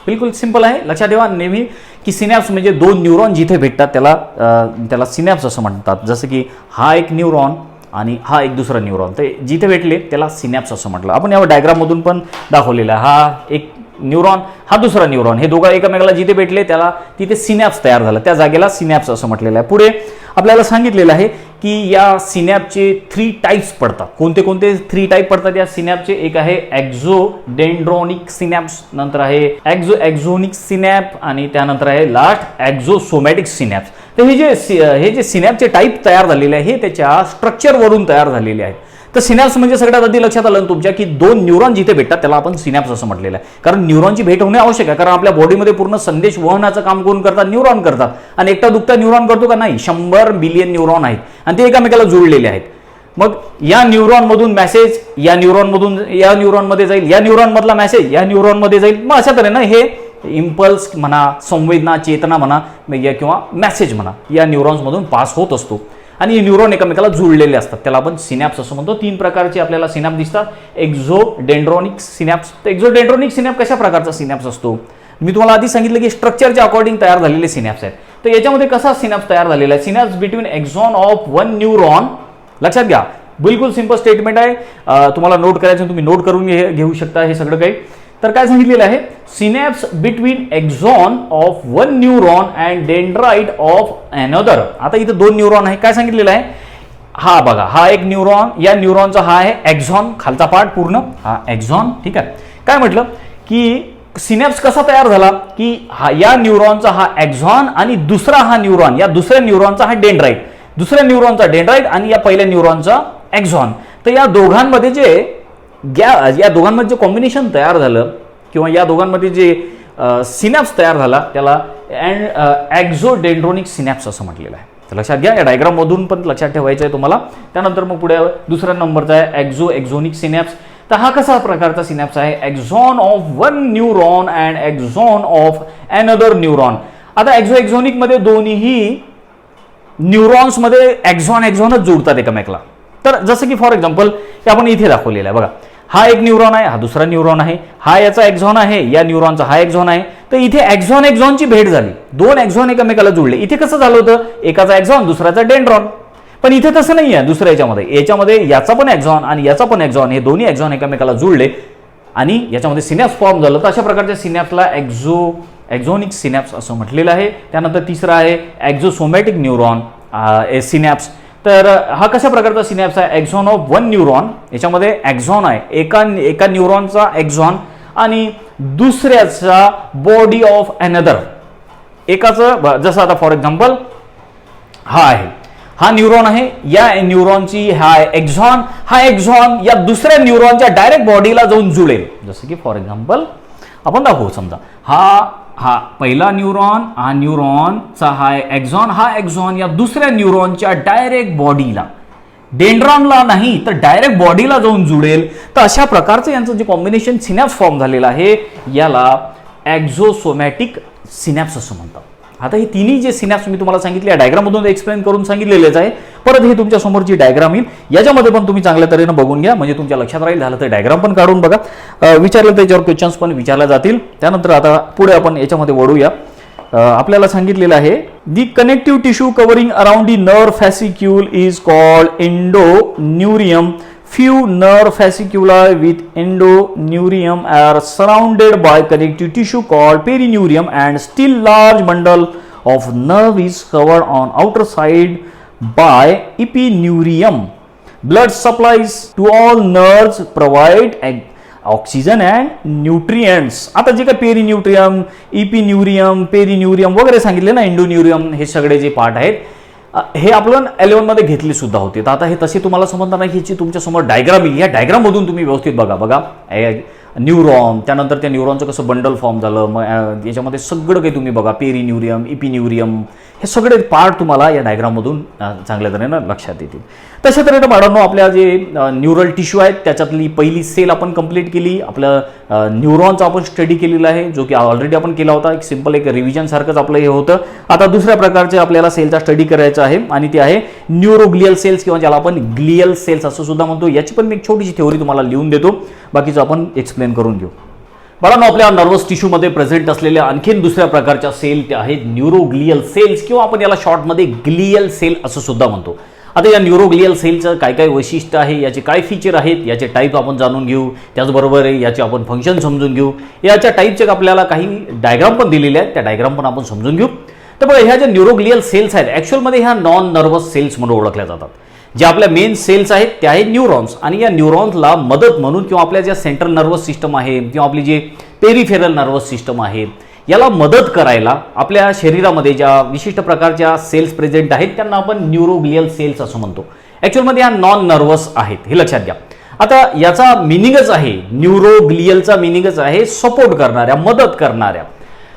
[SPEAKER 1] बिलकुल सिंपल आहे, लक्षात ठेवा नेहमी की सिनॅप्स म्हणजे दोन न्यूरॉन जिथे भेटतात त्याला सिनॅप्स असं म्हणतात. जसं की हा एक न्यूरॉन आणि हा एक दुसरा न्यूरॉन, ते जिथे भेटले त्याला सिनॅप्स असं म्हटलं. आपण या डायग्राममधून पण दाखवलेलं आहे, हा एक न्यूरॉन, हा दुसरा न्यूरॉन, हे दोघं एकमेकाला जिथे भेटले त्याला तिथे सिनॅप्स तयार झाला, त्या जागेला सिनॅप्स असं म्हटलेलं आहे. पुढे आपल्याला सांगितलेलं आहे की या सिनॅपचे 3 टाईप्स पडतात. कोणते कोणते 3 टाईप पडतात या सिनॅपचे? एक आहे एक्झोडेंड्रॉनिक सिनॅप्स, नंतर आहे एक्झोनिक सिनॅप आणि त्यानंतर आहे लास्ट एक्झोसोमॅटिक सिनॅप्स. तर हे जे सिनॅपचे टाईप तयार झालेले आहे हे त्याच्या स्ट्रक्चरवरून तयार झालेले आहेत. तर सिनॅप्स म्हणजे सगळ्यात आधी लक्षात आलं तुमच्या की दोन न्यूरॉन जिथे भेटतात त्याला आपण सिनॅप्स असं म्हटलेलं आहे. कारण न्यूरॉनची भेट होणे आवश्यक आहे, कारण आपल्या बॉडीमध्ये पूर्ण संदेश वहनाचं काम कोण करतात? न्यूरॉन करतात. आणि एकटा दुखता न्यूरॉन करतो का? नाही. 100 बिलियन न्यूरॉन आहेत आणि ते एकमेकाला जुळलेले आहेत. मग या न्यूरॉनमधून मेसेज या न्यूरॉनमधून या न्यूरॉनमध्ये जाईल, या न्यूरॉनमधला मेसेज या न्यूरॉनमध्ये जाईल. मग अशा तऱ्हेनं हे इम्पल्स म्हणा, संवेदना, चेतना म्हणा किंवा मेसेज म्हणा या न्यूरॉन्समधून पास होत असतो आणि हे न्यूरॉन एकमेकाला जुळलेले असतात, त्याला आपण सिनॅप्स असं म्हणतो. 3 प्रकारचे आपल्याला सिनॅप्स दिसतात. एक्झोडेंड्रॉनिक सिनॅप्स. तर एक्झोडेंड्रॉनिक सिनॅप कशा प्रकारचा सिनॅप्स असतो? मी तुम्हाला आधी सांगितलं की स्ट्रक्चरच्या अकॉर्डिंग तयार झालेले सिनॅप्स आहेत. तर याच्यामध्ये कसा सिनॅप्स तयार झालेला आहे? Synapse between axon of one neuron. लक्षात घ्या, बिलकुल सिंपल स्टेटमेंट आहे, तुम्हाला नोट करायचं, तुम्ही नोट करून घेऊ शकता हे सगळं काही. तर काय सांगितलेलं आहे? Synapse between axon of one neuron and dendrite of another. आता इथं 2 न्यूरॉन आहे. काय सांगितलेलं आहे? हा बघा, हा एक न्यूरॉन, या न्यूरॉनचा हा आहे एक्झॉन, खालचा पार्ट पूर्ण हा एक्झॉन. ठीक आहे. काय म्हटलं की सिनॅप्स कसा तयार झाला की या न्यूरॉनचा हा एक्झॉन आणि दुसरा हा न्यूरॉन, या दुसऱ्या न्यूरॉनचा हा डेंड्राइट, दुसऱ्या न्यूरॉनचा डेंड्राइट आणि या पहिल्या न्यूरॉनचा एक्झॉन. तर या दोघांमध्ये या दोघांमध्ये जे कॉम्बिनेशन तयार झालं किंवा या दोघांमध्ये जे सिनॅप्स तयार झाला त्याला एक्झोडेंड्रॉनिक सिनॅप्स असं म्हटलेलं आहे. तर लक्षात घ्या, या डायग्राममधून पण लक्षात ठेवायचं आहे तुम्हाला. त्यानंतर मग पुढे दुसऱ्या नंबरचा आहे एक्झोनिक सिनॅप्स. तर हा कसा प्रकारचा सिनॅप्स आहे? Axon of one neuron and axon of another neuron. आता एक्झोनिक मध्ये दोन्हीही न्यूरॉन्समध्ये एक्झॉनच जोडतात एकमेकाला. तर जसं की फॉर एक्झाम्पल हे आपण इथे दाखवलेलं आहे बघा, हा एक न्यूरॉन आहे, हा दुसरा न्यूरॉन आहे, हा याचा एक्झॉन आहे, या न्यूरॉनचा हा एक्झॉन आहे. तर इथे एक्झॉनची भेट झाली, 2 एक्झॉन एकमेकाला जुळले. इथे कसं झालं होतं? एकाचा एक्झॉन दुसऱ्याचा डेंड्रॉन. पण इथे तसं नाही आहे. दुसऱ्या याच्यामध्ये याचा पण एक्झॉन आणि याचा पण एक्झॉन, हे दोन्ही एक्झॉन एकमेकाला जुळले आणि याच्यामध्ये सिनॅप्स फॉर्म झालं. तर अशा प्रकारच्या सिनॅप्सला एक्झोनिक सिनॅप्स असं म्हटलेलं आहे. त्यानंतर तिसरा आहे एक्झोसोमॅटिक न्यूरॉन सिनॅप्स. तर हा कशा प्रकारचा सिनॅप्स आहे, एक्झॉन ऑफ वन न्यूरॉन, याच्यामध्ये एक्झॉन आहे, एका न्यूरॉनचा एक्झॉन आणि दुसऱ्याचा बॉडी ऑफ अनदर, एकाचं जसं आता फॉर एक्झाम्पल हा आहे, हा न्यूरॉन आहे, या न्यूरॉनची हा एक्झॉन, हा एक्झॉन या दुसऱ्या न्यूरॉनच्या डायरेक्ट बॉडीला जाऊन जुळेल. जसं की फॉर एक्झाम्पल आपण दाखवू, समजा हा पहिला न्यूरॉन, हा न्यूरॉनचा हा एक्झॉन या दुसऱ्या न्यूरॉनच्या डायरेक्ट बॉडीला, डेंड्रॉनला नाही तर डायरेक्ट बॉडीला जाऊन जुळेल. तर अशा प्रकारचं यांचं जे कॉम्बिनेशन सिनॅप्स फॉर्म झालेलं आहे याला एक्झोसोमॅटिक सिनॅप्स असं म्हणतात. आता हे तिन्ही जे सिनॅप्स मी तुम्हाला सांगितले डायग्राम मधून एक्सप्लेन करून सांगितलेलेच आहे. परत हे तुमच्या समोरची डायग्राम येईल, याच्यामध्ये पण तुम्ही चांगल्या तऱ्हेने बघून घ्या, म्हणजे तुमच्या लक्षात राहील. झालं तर डायग्राम पण काढून बघा, विचारलं तर याच्यावर क्वेश्चन्स पण विचारले जातील. त्यानंतर आता पुढे आपण याच्यामध्ये वळूया. आपल्याला सांगितलेलं आहे the connective tissue covering around the nerve fascicle is called endoneurium. Few nerve fasciculi with endoneurium are surrounded by connective tissue called perineurium, and still large bundle of nerve is covered on outer side by epineurium. Blood supplies to all nerves provide oxygen and nutrients. आता जे काही पेरिन्यूट्रियम, इपिन्यूरियम, perineurium वगैरे सांगितले ना, endoneurium, हे सगळे जे part आहेत हे आपण 11 मध्ये घेतली सुद्धा होती. तर आता हे तसे तुम्हाला समजणार नाही, ह्याची तुमच्या समोर डायग्राम येईल, या डायग्राम मधून तुम्ही व्यवस्थित बघा न्यूरॉन, त्यानंतर त्या न्यूरॉनचं कसं बंडल फॉर्म झालं, मग याच्यामध्ये सगळं काही तुम्ही बघा, पेरिन्यूरियम, इपिन्यूरियम, हे सगळे पार्ट तुम्हाला या डायग्राममधून चांगल्या तऱ्हेनं लक्षात येतील. तशा तऱ्हेनं बाळांनो आपल्या जे न्यूरल टिश्यू आहेत त्याच्यातली पहिली सेल आपण कंप्लीट केली. आपलं न्यूरॉनचा आपण स्टडी केलेला आहे, जो की ऑलरेडी आपण केला होता. एक सिंपल एक रिव्हिजन सारखंच आपलं हे होतं. आता दुसऱ्या प्रकारचे आपल्याला सेलचा स्टडी करायचा आहे आणि ते आहे न्यूरोग्लियल सेल्स, किंवा ज्याला आपण ग्लियल सेल्स असं सुद्धा म्हणतो. याची पण मी एक छोटीशी थेओरी तुम्हाला लिहून देतो, बाकीचं आपण एक्सप्लेन करून घेऊ. बाळांनो आपल्या नर्वस टिश्यूमध्ये प्रेझेंट असलेल्या आणखीन दुसऱ्या प्रकारच्या सेल त्या आहेत न्यूरोग्लियल सेल्स, किंवा आपण याला शॉर्टमध्ये ग्लियल सेल असं सुद्धा म्हणतो. आता या न्यूरोग्लियल सेलचं काय काय वैशिष्ट्य आहे, याचे काय फीचर आहेत, याचे टाईप आपण जाणून घेऊ. त्याचबरोबर याचे आपण फंक्शन समजून घेऊ. याच्या टाईपचे आपल्याला काही डायग्राम पण दिलेले आहेत, त्या डायग्राम पण आपण समजून घेऊ. तर बघा, ह्या ज्या न्यूरोग्लियल सेल्स आहेत ॲक्च्युअलमध्ये ह्या नॉन नर्वस सेल्स म्हणून ओळखल्या जातात. ज्या आपल्या मेन सेल्स आहेत त्या आहेत न्यूरॉन्स, आणि या न्यूरॉन्सला मदत म्हणून किंवा आपल्या ज्या सेंट्रल नर्वस सिस्टम आहे किंवा आपली जे पेरिफेरल नर्वस सिस्टम आहे याला मदत करायला आपल्या शरीरामध्ये ज्या विशिष्ट प्रकारच्या सेल्स प्रेझेंट आहेत त्यांना आपण न्यूरोग्लियल सेल्स असं म्हणतो. ॲक्च्युअलमध्ये ह्या नॉन नर्वस आहेत, हे लक्षात घ्या. आता याचा मिनिंगच आहे, न्यूरोग्लियलचा मिनिंगच आहे सपोर्ट करणाऱ्या, मदत करणाऱ्या.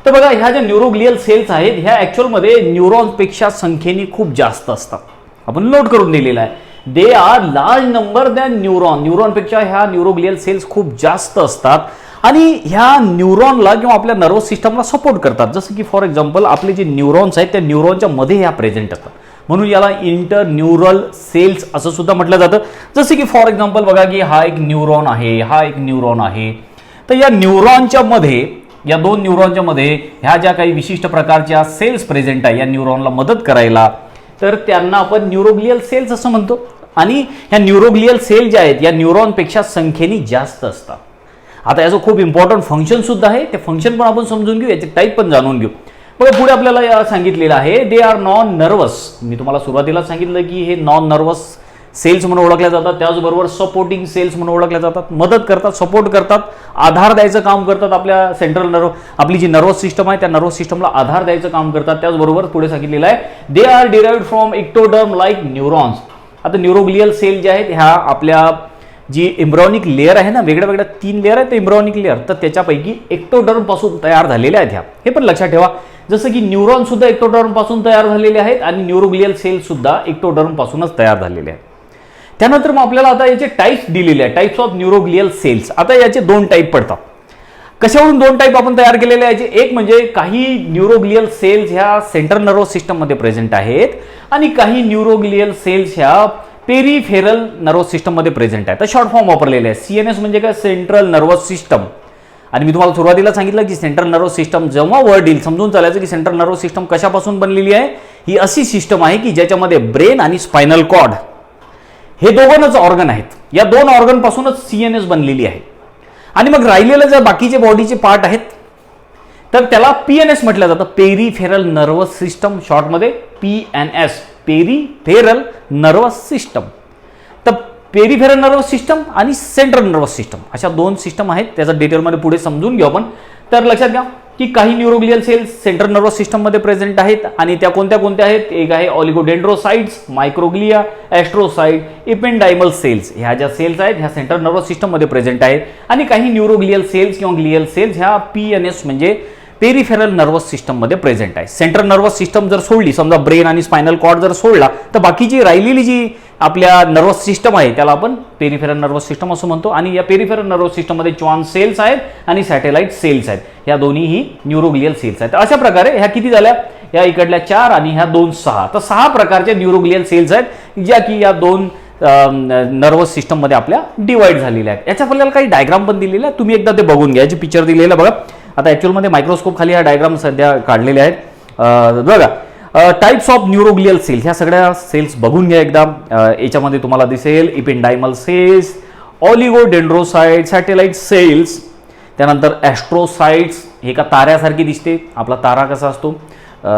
[SPEAKER 1] तर बघा, ह्या ज्या न्यूरोग्लियल सेल्स आहेत ह्या ॲक्च्युअलमध्ये न्यूरॉन्सपेक्षा संख्येने खूप जास्त असतात. आपण नोट करून दिलेला आहे, they are large number than न्यूरॉनपेक्षा ह्या न्यूरोग्लियल सेल्स खूप जास्त असतात आणि ह्या न्यूरॉनला किंवा आपल्या नर्वस सिस्टमला सपोर्ट करतात. जसं की फॉर एक्झाम्पल आपले जे न्यूरॉन्स आहेत त्या न्यूरॉनच्या मध्ये ह्या प्रेझेंट असतात, म्हणून याला इंटर न्यूरल सेल्स असं सुद्धा म्हटलं जातं. जसं की फॉर एक्झाम्पल बघा की हा एक न्यूरॉन आहे, हा एक न्यूरॉन आहे. तर या न्यूरॉनच्या मध्ये, या दोन न्यूरॉनच्या मध्ये ह्या ज्या काही विशिष्ट प्रकारच्या सेल्स प्रेझेंट आहे या न्यूरॉनला मदत करायला, तर त्यांना आपण न्यूरोग्लियल सेल्स असं म्हणतो. आणि ह्या न्यूरोग्लियल सेल ज्या आहेत या न्यूरॉनपेक्षा संख्येने जास्त असतात. आता याचं खूप इम्पॉर्टंट फंक्शन सुद्धा आहे, ते फंक्शन पण आपण समजून घेऊ, याचे टाईप पण जाणून घेऊ. बघा, पुढे आपल्याला सांगितलेलं आहे दे आर नॉन नर्वस. मी तुम्हाला सुरुवातीला सांगितलं की हे नॉन नर्वस सेल्स म्हणून ओळखल्या जातात. त्याचबरोबर सपोर्टिंग सेल्स म्हणून ओळखल्या जातात, मदत करतात, सपोर्ट करतात, आधार द्यायचं काम करतात. आपल्या सेंट्रल नर्व, आपली जी नर्वस सिस्टम आहे त्या नर्वस सिस्टमला आधार द्यायचं काम करतात. त्याचबरोबर पुढे सांगितलेलं आहे they R derived from ectoderm like neurons. आता न्यूरोग्लियल सेल जे आहेत ह्या आपल्या जी एम्ब्रॉनिक लेअर आहे ना, वेगळ्या वेगळ्या 3 लेअर आहेत एम्ब्रॉनिक लेअर, तर त्याच्यापैकी एक्टोडर्म पासून तयार झालेल्या आहेत. ह्या हे पण लक्षात ठेवा, जसं की न्यूरॉन सुद्धा एक्टोडर्म पासून तयार झालेले आहेत आणि न्यूरोग्लियल सेल सुद्धा एक्टोडर्म पासूनच तयार झालेले आहेत. त्यानंतर मग आपल्याला आता याचे टाईप्स दिलेले आहेत, टाईप्स ऑफ न्यूरोग्लियल सेल्स. आता याचे 2 टाईप पडतात. कशावरून 2 टाईप आपण तयार केलेले आहेत? एक म्हणजे काही न्यूरोग्लियल सेल्स ह्या सेंट्रल नर्वस सिस्टम मध्ये प्रेझेंट आहेत आणि काही न्यूरोग्लियल सेल्स ह्या पेरिफेरल नर्वस सिस्टम मध्ये प्रेझेंट आहे. तर शॉर्ट फॉर्म वापरलेले आहे. सीएनएस म्हणजे काय? Central nervous system. आणि मी तुम्हाला सुरुवातीला सांगितलं की सेंट्रल नर्वस सिस्टम जेव्हा वर्ड येईल समजून चालायचं की सेंट्रल नर्वस सिस्टम कशापासून बनलेली आहे. ही अशी सिस्टम आहे की ज्याच्यामध्ये ब्रेन आणि स्पायनल कॉर्ड हे दोघंच ऑर्गन आहेत. या 2 ऑर्गन पासूनच सीएनएस बनलेली आहे. आणि मग राहिलेले जर बाकीचे बॉडीचे पार्ट आहेत तर त्याला पीएनएस म्हटलं जातं, पेरिफेरल नर्वस सिस्टम, शॉर्टमध्ये पीएनएस. Peripheral nervous system. तर पेरिफेरल नर्वस सिस्टम आणि सेंट्रल नर्वस सिस्टम अशा दोन सिस्टम आहेत. त्याचा डिटेलमध्ये पुढे समजून घेऊ आपण. तर लक्षात घ्या की काही न्यूरोग्लियल सेल्स सेंट्रल नर्वस सिस्टममध्ये प्रेझेंट आहेत आणि त्या कोणत्या कोणत्या आहेत. एक आहे ऑलिगोडेंड्रोसाइट्स, मायक्रोग्लिया, ॲस्ट्रोसाइट, इपेंडायमल सेल्स. ह्या ज्या सेल्स आहेत ह्या सेंट्रल नर्वस सिस्टममध्ये प्रेझेंट आहेत. आणि काही न्यूरोग्लियल सेल्स किंवा ग्लियल सेल्स ह्या PNS म्हणजे पेरिफेरल नर्वस सिस्टममध्ये प्रेझेंट आहे. सेंट्रल नर्वस सिस्टम जर सोडली, समजा ब्रेन आणि स्पायनल कॉर्ड जर सोडला, तर बाकीची राहिलेली जी आपल्या नर्वस सिस्टम आहे त्याला आपण पेरिफेरल नर्वस सिस्टम असं म्हणतो. आणि या पेरिफेरल नर्वस सिस्टममध्ये च्वान सेल्स आहेत आणि सॅटेलाइट सेल्स आहेत. ह्या दोन्हीही न्यूरोग्लियल सेल्स आहेत. अशा प्रकारे ह्या किती झाल्या, या इकडल्या 4 आणि ह्या 2 6. तर 6 प्रकारचे न्यूरोग्लियल सेल्स आहेत ज्या की या 2 नर्वस सिस्टममध्ये आपल्या डिवाइड झालेल्या आहेत. याच्या आपल्याला काही डायग्राम पण दिलेले आहेत, तुम्ही एकदा ते बघून घ्या. याची पिक्चर दिलेलं बघा. आता ॲक्च्युअलमध्ये मायक्रोस्कोप खाली हा डायग्राम सध्या काढलेले आहेत बघा. टाइप्स ऑफ न्यूरोग्लियल सेल्स, ह्या सगळ्या सेल्स बघून घ्या एकदा. याच्यामध्ये तुम्हाला दिसेल इपेंडायमल सेल्स, ऑलिगोडेंड्रोसाइट, सॅटेलाइट सेल्स, त्यानंतर ॲस्ट्रोसाइट्स. हे का ताऱ्यासारखी दिसते, आपला तारा कसा असतो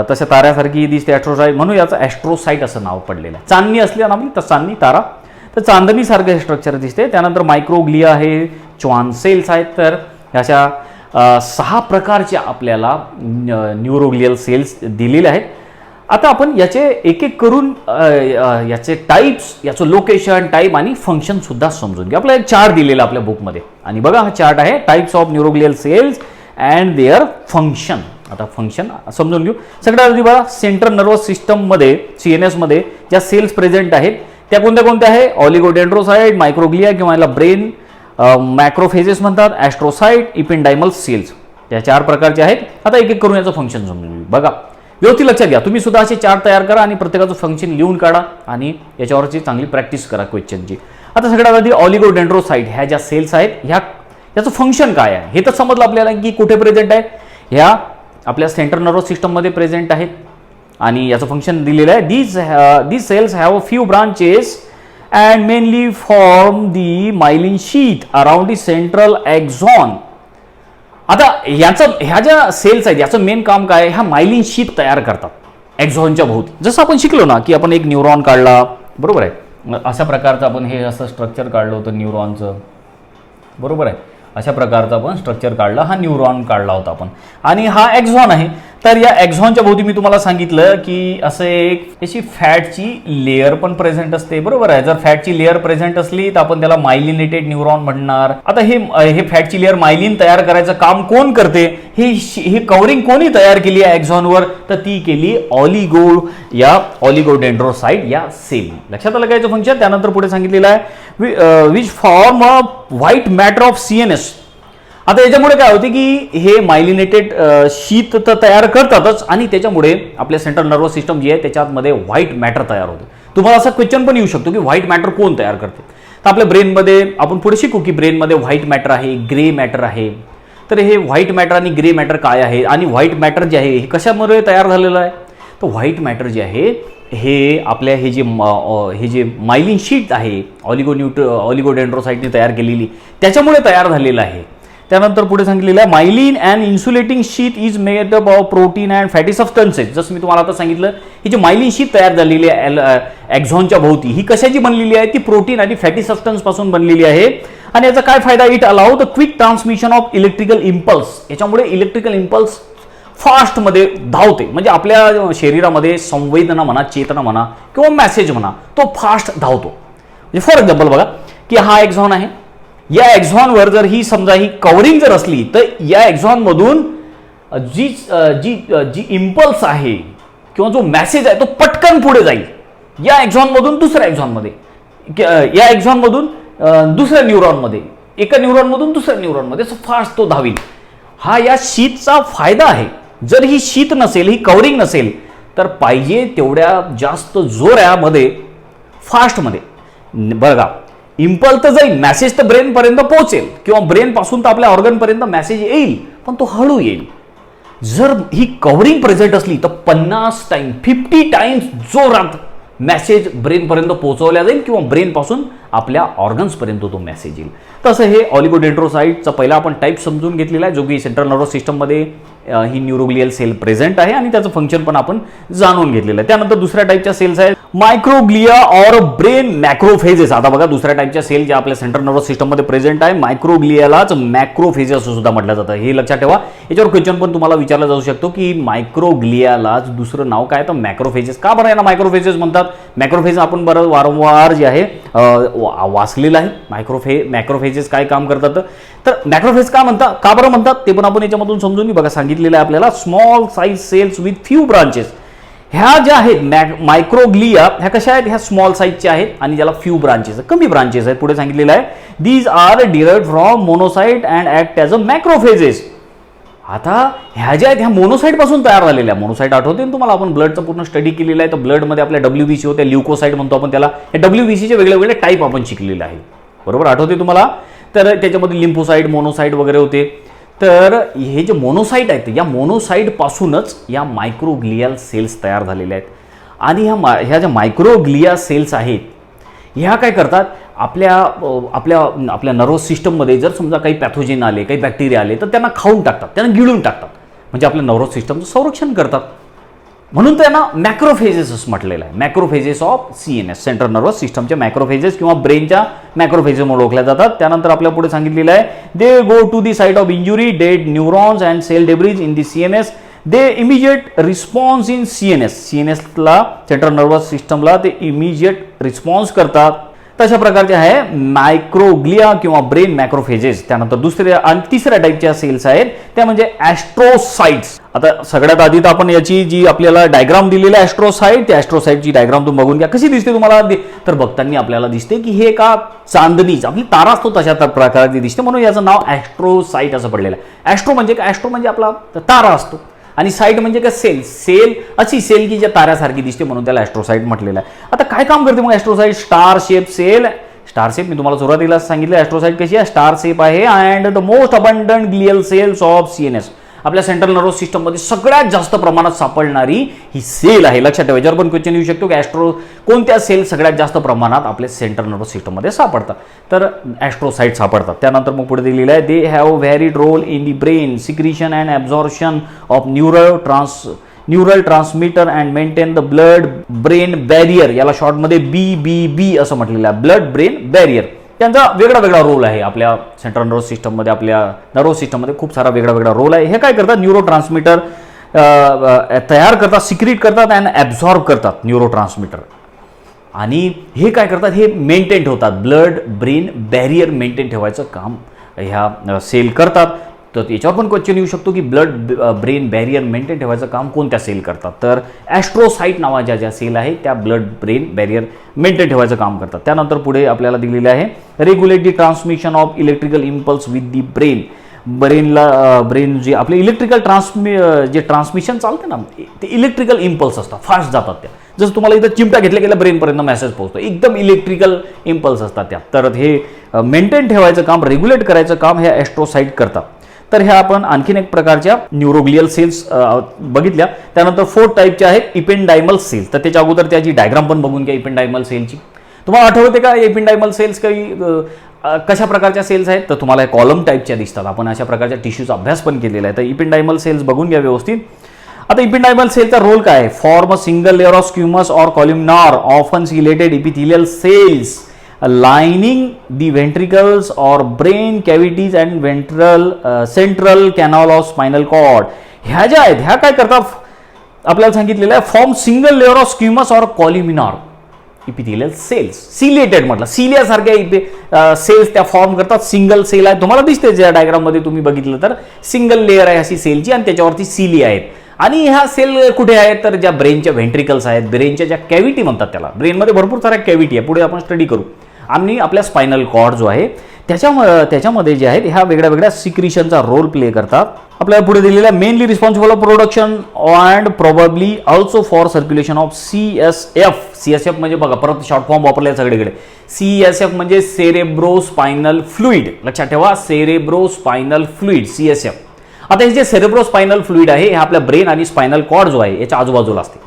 [SPEAKER 1] तशा ताऱ्यासारखी दिसते ॲस्ट्रोसाइट, म्हणून याचं ॲस्ट्रोसाइट असं नाव पडलेलं आहे. चांदणी असली ना आपली तर चांदणी तारा, तर चांदणीसारखं स्ट्रक्चर दिसते. त्यानंतर मायक्रोग्लिया आहे, च्वान सेल्स आहेत. तर ह्याच्या 6 प्रकारच्या आपल्याला न्यूरोग्लियल सेल्स दिलेले आहेत. आता आपण याचे एक एक करून याचे टाइप्स, याचं लोकेशन, टाईप आणि फंक्शन सुद्धा समजून घ्या. आपला एक चार्ट दिलेला आपल्या बुकमध्ये आणि बघा हा चार्ट आहे types of neuroglial cells and their function. आता फंक्शन समजून घेऊ. सगळ्यात आधी बघा सेंट्रल नर्वस सिस्टममध्ये CNS मध्ये ज्या सेल्स प्रेझेंट आहेत त्या कोणत्या कोणत्या आहे. ऑलिगोडेंड्रोसाइट, मायक्रोग्लिया किंवा याला ब्रेन मॅक्रोफेजेस म्हणतात, ॲस्ट्रोसाइट, इपेंडायमल सेल्स. या 4 प्रकारचे आहेत. आता एक एक करून याचं फंक्शन समजून घेऊ. बघा व्यवस्थित लक्षात घ्या. तुम्ही सुद्धा असे चार्ट तयार करा आणि प्रत्येकाचं फंक्शन लिहून काढा आणि याच्यावरची चांगली प्रॅक्टिस करा क्वेश्चनची. आता सगळ्यात आधी ऑलिगोडेंड्रोसाइट ह्या ज्या सेल्स आहेत याचं फंक्शन काय आहे हे तर समजलं आपल्याला की कुठे प्रेझेंट आहे. ह्या आपल्या सेंट्रल नर्वस सिस्टममध्ये प्रेझेंट आहेत आणि याचं फंक्शन दिलेलं आहे. These cells have a few branches and mainly form the myelin sheath around the central axon. आता ह्या ज्या सेल्स आहेत याचं मेन काम काय आहे, ह्या मायलिन शीथ तयार करतात एक्झॉनच्या भोवती. जसं आपण शिकलो ना की आपण एक न्यूरॉन काढला, बरोबर आहे, अशा प्रकारचं आपण हे असं स्ट्रक्चर काढलं होतं न्यूरॉनचं, बरोबर आहे. अशा प्रकारचा आपण स्ट्रक्चर काढला, हा न्यूरॉन काढला होता आपण आणि हा एक्झॉन आहे. तर या एक्झॉनच्या भोवती मी तुम्हाला सांगितलं की असं एक अशी फॅटची लेअर पण प्रेझेंट असते, बरोबर आहे. जर फॅटची लेअर प्रेझेंट असली तर आपण त्याला मायलिनेटेड न्यूरॉन म्हणणार. आता हे फॅटची लेअर मायलिन तयार करायचं काम कोण करते, हे कव्हरिंग कोणी तयार केली आहे एक्झॉनवर, तर ती केली ऑलिगोडेंड्रोसाइट या सेल. लक्षात आलं काय याचं फंक्शन. त्यानंतर पुढे सांगितलेलं आहे which form a white matter of CNS. आता याच्यामुळे काय होते की हे मायलिनेटेड शीत तर तयार करतातच आणि त्याच्यामुळे आपल्या सेंट्रल नर्वस सिस्टम जी आहे त्याच्यामध्ये व्हाईट मॅटर तयार होते. तुम्हाला असा क्वेश्चन पण येऊ शकतो की व्हाईट मॅटर कोण तयार करते. तर आपल्या ब्रेनमध्ये आपण पुढे शिकू की ब्रेनमध्ये व्हाईट मॅटर आहे, ग्रे मॅटर आहे. तर हे व्हाईट मॅटर आणि ग्रे मॅटर काय आहे आणि व्हाईट मॅटर जे आहे हे कशामुळे तयार झालेलं आहे. तर व्हाईट मॅटर जे आहे हे आपल्या हे जे मायलिन शीट आहे ऑलिगोडेंड्रोसाइटने तयार केलेली त्याच्यामुळे तयार झालेलं आहे. त्यानंतर पुढे सांगितलेलं आहे myelin and insulating sheet is made up of protein and fatty substances. जसं मी तुम्हाला आता सांगितलं ही जी मायलिन शीट तयार झालेली आहे एक्झॉनच्या भोवती ही कशाची बनलेली आहे, ती प्रोटीन आणि फॅटी सबस्टन्स पासून बनलेली आहे. आणि याचा काय फायदा, it allow the quick transmission of electrical impulse. याच्यामुळे इलेक्ट्रिकल इम्पल्स फास्टमध्ये धावते, म्हणजे आपल्या शरीरामध्ये संवेदना म्हणा, चेतना म्हणा किंवा मेसेज म्हणा तो फास्ट धावतो. म्हणजे फॉर एक्झाम्पल बघा की हा एक्झॉन आहे, या एक्झॉनवर जर ही समजा ही कव्हरिंग जर असली तर या एक्झॉनमधून जी जी जी इम्पल्स आहे किंवा जो मेसेज आहे तो पटकन पुढे जाईल या एक्झॉनमधून दुसऱ्या एक्झॉनमध्ये, या एक्झॉनमधून दुसऱ्या न्यूरॉनमध्ये, एका न्यूरॉनमधून दुसऱ्या न्यूरॉनमध्ये फास्ट तो धावील. हा या शीतचा फायदा आहे. जर ही शीत नसेल, ही कव्हरिंग नसेल तर पाहिजे तेवढ्या जास्त जोरामध्ये फास्टमध्ये बघा इम्पल्स तर जाईल, मेसेज तर ब्रेनपर्यंत पोहोचेल किंवा ब्रेनपासून तर आपल्या ऑर्गनपर्यंत मेसेज येईल, पण तो हळू येईल. जर ही कव्हरिंग प्रेझेंट असली तर 50 टाइम्स जोरात मेसेज ब्रेनपर्यंत पोहोचवला जाईल किंवा ब्रेनपासून आपल्या ऑर्गन्सपर्यंत तो मेसेज येईल. तसं हे ऑलिगोडेंड्रोसाइटचा पहिला आपण टाईप समजून घेतलेला आहे, जो की सेंट्रल नर्वस सिस्टममध्ये ही न्यूरोग्लियल सेल प्रेझेंट आहे आणि त्याचं फंक्शन पण आपण जाणून घेतलेलं आहे. त्यानंतर दुसऱ्या टाईपच्या सेल्स आहेत मायक्रोग्लिया और ब्रेन मॅक्रोफेजेस. आता बघा दुसऱ्या टाईपच्या सेल ज्या आपल्या सेंट्रल नर्वस सिस्टममध्ये प्रेझेंट आहे, मायक्रोग्लियालाच मॅक्रोफेजेस असं सुद्धा म्हटलं जातं. हे लक्षात ठेवा. याच्यावर क्वेश्चन पण तुम्हाला विचारला जाऊ शकतो की मायक्रोग्लियालाच दुसरं नाव काय, तर मॅक्रोफेजेस. का बरं यांना मायक्रोफेजेस म्हणतात? मॅक्रोफेज आपण बरं वारंवार जे आहे वाचलेलं आहे. मॅक्रोफेजेस काय काम करतात, तर मॅक्रोफेज का बरं म्हणतात ते पण आपण याच्यामधून समजून बघा. सांगितलेलं आहे आपल्याला small size cells with few branches. ह्या ज्या आहेत मायक्रोग्लिया ह्या कशा आहेत, ह्या स्मॉल साईजच्या आहेत आणि ज्याला फ्यू ब्रांचेस कमी ब्रांचेस आहेत. पुढे सांगितलेलं आहे these are derived from monocyte and act as a macrophages. आता ह्या ज्या आहेत ह्या मोनोसाइट पासून तयार झालेल्या. मोनोसाइट आठवते तुम्हाला, आपण ब्लडचा पूर्ण स्टडी केलेला आहे. तर ब्लडमध्ये आपल्या WBC होते, ल्युकोसाइट म्हणतो आपण त्याला. हे WBCचे वेगळे टाईप आपण शिकलेले आहे, बरोबर आठवते तुम्हाला. तर त्याच्यामध्ये लिम्फोसाइट, मोनोसाइट वगैरे होते. तर हे जे मोनोसाइट आहेत या मोनोसाइट पासूनच या मायक्रोग्लियल सेल्स तयार झालेल्या आहेत. आणि ह्या ज्या मायक्रोग्लिया सेल्स आहेत ह्या काय करतात, आपल्या नर्वस सिस्टममध्ये जर समजा काही पॅथोजेन आले, काही बॅक्टेरिया आले तर त्यांना खाऊन टाकतात, त्यांना गिळून टाकतात. म्हणजे आपल्या नर्वस सिस्टमचं संरक्षण करतात. म्हणून त्यांना मॅक्रोफेजेस असं म्हटलेलं आहे. Macrophages of CNS, central nervous सिस्टमच्या मॅक्रोफेजेस किंवा ब्रेनच्या मॅक्रोफेजेस म्हणून ओळखल्या जातात. त्यानंतर आपल्या पुढे सांगितलेलं आहे they go to the site of injury, dead neurons and cell debris in the CNS. They immediate response in CNSला, सेंट्रल नर्वस सिस्टमला ते इमिजिएट रिस्पॉन्स करतात. तशा प्रकारचे आहे मायक्रोग्लिया किंवा ब्रेन मॅक्रोफेजेस. त्यानंतर दुसऱ्या आणि तिसऱ्या टाईपच्या सेल्स आहेत त्या म्हणजे ॲस्ट्रोसाइट्स. आता सगळ्यात आधी तर आपण याची जी आपल्याला डायग्राम दिलेली आहे ॲस्ट्रोसाइट, त्या ॲस्ट्रोसाइटची डायग्राम तुम्ही बघून घ्या कशी दिसते तुम्हाला. तर बघताना आपल्याला दिसते की हे का चांदणीच आपली तारा असतो तशा प्रकारे दिसते, म्हणून याचं नाव ॲस्ट्रोसाइट असं पडलेलं आहे. ॲस्ट्रो म्हणजे काय, ॲस्ट्रो म्हणजे आपला तारा असतो आणि साईट म्हणजे काय, सेल अशी सेल की ज्या ताऱ्यासारखी दिसते, म्हणून त्याला ॲस्ट्रोसाइट म्हटलेलं आहे. आता काय काम करते मग astrocyte? Star shape cell. Star shape मी तुम्हाला सुरुवातीला सांगितलं ॲस्ट्रोसाइट कशी आहे, स्टार शेप आहे. And the most abundant glial cells of CNS, आपल्या सेंट्रल नर्वस सिस्टममध्ये सगळ्यात जास्त प्रमाणात सापडणारी ही सेल आहे. लक्षात ठेवा, याच्यावर पण क्वेश्चन येऊ शकतो की कोणत्या सेल सगळ्यात जास्त प्रमाणात आपल्या सेंट्रल नर्वस सिस्टममध्ये सापडतात, तर ॲस्ट्रोसाइट सापडतात. त्यानंतर मग पुढे दिलेलं आहे they have varied role in the brain secretion and absorption of neural transmitter and maintain the blood brain barrier. याला शॉर्टमध्ये BBB असं म्हटलेलं आहे, ब्लड ब्रेन बॅरियर. त्यांचा वेगळा रोल आहे आपल्या सेंट्रल नर्वस सिस्टममध्ये. आपल्या नर्वस सिस्टममध्ये खूप सारा वेगळा रोल आहे. हे काय करतात, न्यूरो ट्रान्समीटर तयार करतात, सिक्रीट करतात अँड ॲब्झॉर्ब करतात न्यूरो ट्रान्समीटर. आणि हे काय करतात, हे मेंटेन ठेवतात, ब्लड ब्रेन बॅरियर मेंटेन ठेवायचं काम ह्या सेल करतात. तर याच्यावर पण क्वेश्चन येऊ शकतो की ब्लड ब्रेन बॅरियर मेंटेन ठेवायचं काम कोणत्या सेल करतात, तर ॲस्ट्रोसाइट नावाच्या ज्या सेल आहेत त्या ब्लड ब्रेन बॅरियर मेंटेन ठेवायचं काम करतात. त्यानंतर पुढे आपल्याला दिलेलं आहे regulate the transmission of electrical impulse with the brain. Brain जे आपले इलेक्ट्रिकल जे ट्रान्समिशन चालतं ना, ते इलेक्ट्रिकल इम्पल्स असतात, फास्ट जातात त्या. जसं तुम्हाला इथं चिमटा घेतल्या गेल्या ब्रेनपर्यंत मेसेज पोहोचतो, एकदम इलेक्ट्रिकल इम्पल्स असतात त्या. तर हे मेंटेन ठेवायचं काम, रेग्युलेट करायचं काम हे ॲस्ट्रोसाइट करतात. तर ह्या आपण आणखीन एक प्रकारच्या न्यूरोग्लियल सेल्स बघितल्या. त्यानंतर 4 टाईपच्या आहेत इपेंडायमल सेल्स. तर त्याच्या अगोदर त्याची डायग्राम पण बघून घ्या इपेंडायमल सेलची. तुम्हाला आठवते का इपेंडायमल सेल्स काही कशा प्रकारच्या सेल्स आहेत, तर तुम्हाला कॉलम टाईपच्या दिसतात. आपण अशा प्रकारच्या टिश्यूचा अभ्यास पण केलेला आहे. तर इपेंडायमल सेल्स बघून घ्या व्यवस्थित. आता इपेंडायमल सेलचा रोल काय आहे, form a single layer of squamous or columnar often ciliated epithelial cells lining the ventricles or brain cavities and central canal of spinal cord. ह्या ज्या आहेत ह्या काय करतात, आपल्याला सांगितलेलं आहे form single layer of squamous or columnar epithelial cells. Ciliated म्हटलं, सिलियासारख्या सेल्स त्या फॉर्म करतात. सिंगल सेल आहे, तुम्हाला दिसते ज्या डायग्राममध्ये तुम्ही बघितलं तर सिंगल लेअर आहे अशी सेलची आणि त्याच्यावरती सिलिया आहेत. आणि ह्या सेल कुठे आहेत, तर ज्या ब्रेनच्या व्हेंट्रिकल्स आहेत, ब्रेनच्या ज्या कॅव्हिटी म्हणतात त्याला. ब्रेनमध्ये भरपूर साऱ्या कॅव्हिटी आहे, पुढे आपण स्टडी करू. आणि आपल्या स्पायनल कॉर्ड जो आहे त्याच्यामध्ये जे आहेत ह्या वेगळ्या सिक्रिशनचा रोल प्ले करतात. आपल्याला पुढे दिलेला mainly responsible for production and probably also for circulation of CSF म्हणजे बघा परत शॉर्ट फॉर्म वापरले सगळीकडे. CSF म्हणजे सेरेब्रो स्पायनल फ्लुइड. लक्षात ठेवा, सेरेब्रो स्पायनल फ्लुइड CSF. आता हे जे सेरेब्रो स्पायनल फ्लुइड आहे हे आपल्या ब्रेन आणि स्पायनल कॉर्ड जो आहे याच्या आजूबाजूला असते.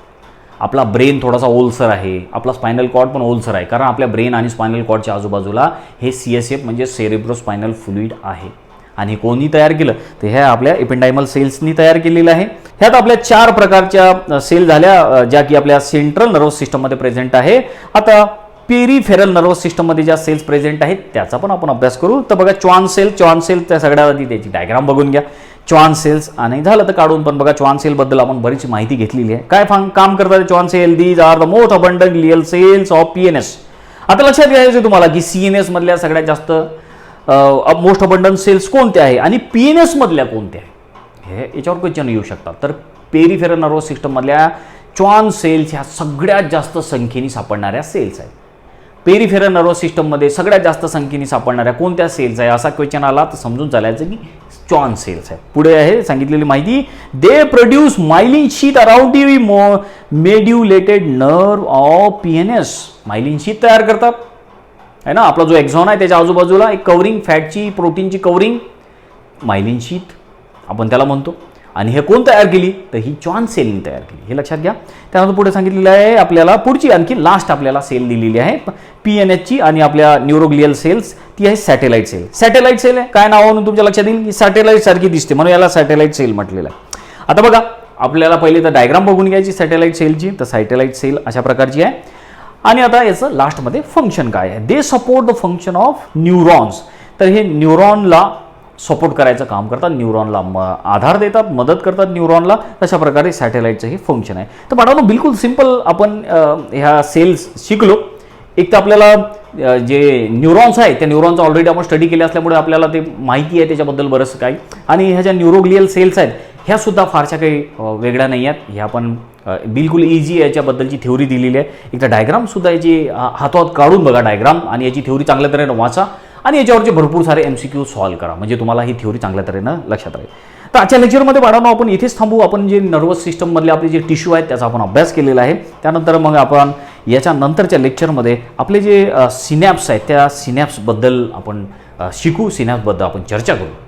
[SPEAKER 1] आपला ब्रेन थोडासा ओलसर आहे, आपला स्पायनल कॉर्ड पण ओलसर आहे, कारण आपल्या ब्रेन आणि स्पायनल कॉर्डच्या आजूबाजूला हे CSF म्हणजे सेरेब्रो स्पायनल फ्लुइड आहे. आणि कोणी तयार केलं, तर हे आपल्या इपेंडायमल सेल्सनी तयार केलेलं आहे. ह्यात आपल्या 4 प्रकारच्या सेल झाल्या, ज्या की आपल्या सेंट्रल नर्वस सिस्टममध्ये प्रेझेंट आहे. आता पेरिफेरल नर्वस सिस्टममध्ये ज्या सेल्स प्रेझेंट आहेत त्याचा पण आपण अभ्यास करू. तर बघा च्वान सेल त्या सगळ्यात आधी त्याची डायग्राम बघून घ्या. च्वान सेल्स आणि झालं तर काढून पण बघा. च्वान सेल बद्दल आपण बरीच माहिती घेतलेली आहे. काय काम करतात Schwann cell? These are the most abundant glial cells of PNS. आता लक्षात घ्यायचं तुम्हाला की सीएनएस मधल्या सगळ्यात जास्त मोस्ट अबंडंट सेल्स कोणत्या आहे आणि पीएनएस मधल्या कोणत्या आहे, हे याच्यावर क्वेश्चन येऊ शकतात. तर पेरिफेरल नर्वस सिस्टम मधल्या च्वान सेल्स ह्या सगळ्यात जास्त संख्येने सापडणाऱ्या सेल्स आहेत. पेरिफेरल नर्वस सिस्टममध्ये सगळ्यात जास्त संख्येने सापडणाऱ्या कोणत्या सेल्स आहे असा क्वेश्चन आला तर समजून चालायचं की च्वान सेल्स आहे. पुढे आहे सांगितलेली माहिती, they produce myelin sheath around the medullated nerve of PNS. Myelin sheath तयार करतात आहे ना. आपला जो एक्झॉन आहे त्याच्या आजूबाजूला एक कवरिंग, फॅटची प्रोटीनची कवरिंग मायलिन शीट आपण त्याला म्हणतो. आणि हे कोण तयार केली? तर ही च्वान सेलनी तयार केली, हे लक्षात घ्या. त्यानंतर पुढे सांगितलेलं आहे आपल्याला पुढची आणखी लास्ट आपल्याला सेल दिलेली आहे पीएनएसची आणि आपल्या न्यूरोग्लियल सेल्स, ती आहे सॅटेलाइट सेल. सॅटेलाइट सेल काय नावावरून तुमच्या लक्षात येईल की सॅटेलाइट सारखी दिसते म्हणून याला सॅटेलाइट सेल म्हटलेलं आहे. आता बघा आपल्याला पहिले तर डायग्राम बघून घ्यायची सॅटेलाइट सेलची. तर सॅटेलाइट सेल अशा प्रकारची आहे. आणि आता याचं लास्टमध्ये फंक्शन काय आहे? They support the function of neurons. तर हे न्यूरॉनला सपोर्ट करायचं काम करतात, न्यूरॉनला आधार देतात, मदत करतात न्यूरॉनला. तशा प्रकारे सॅटेलाइटचं हे फंक्शन आहे. तर बाळांनो बिलकुल सिंपल आपण ह्या सेल्स शिकलो. एक तर आपल्याला जे न्यूरॉन्स आहे त्या न्यूरॉनचा ऑलरेडी आपण स्टडी केले असल्यामुळे आपल्याला ते माहिती आहे त्याच्याबद्दल बरंच काही. आणि ह्या ज्या न्यूरोग्लियल सेल्स आहेत ह्या सुद्धा फारशा काही वेगळ्या नाही आहेत. ह्या आपण बिलकुल इझी याच्याबद्दलची थ्योरी दिलेली आहे. एक तर डायग्रामसुद्धा याची हातोहात काढून बघा डायग्राम आणि याची थ्योरी चांगल्या तऱ्हेनं वाचा आणि याच्यावरचे भरपूर सारे MCQ सॉल्व्ह करा म्हणजे तुम्हाला ही थ्योरी चांगल्या तऱ्हेनं लक्षात राहील. तर आजच्या लेक्चरमध्ये बाळांनो आपण इथेच थांबू. आपण जे नर्वस सिस्टममधले आपले जे टिश्यू आहेत त्याचा आपण अभ्यास केलेला आहे. त्यानंतर मग आपण याच्या नंतरच्या लेक्चरमध्ये आपले जे सिनॅप्स आहेत त्या सिनॅप्सबद्दल आपण शिकू, सिनॅप्सबद्दल आपण चर्चा करू.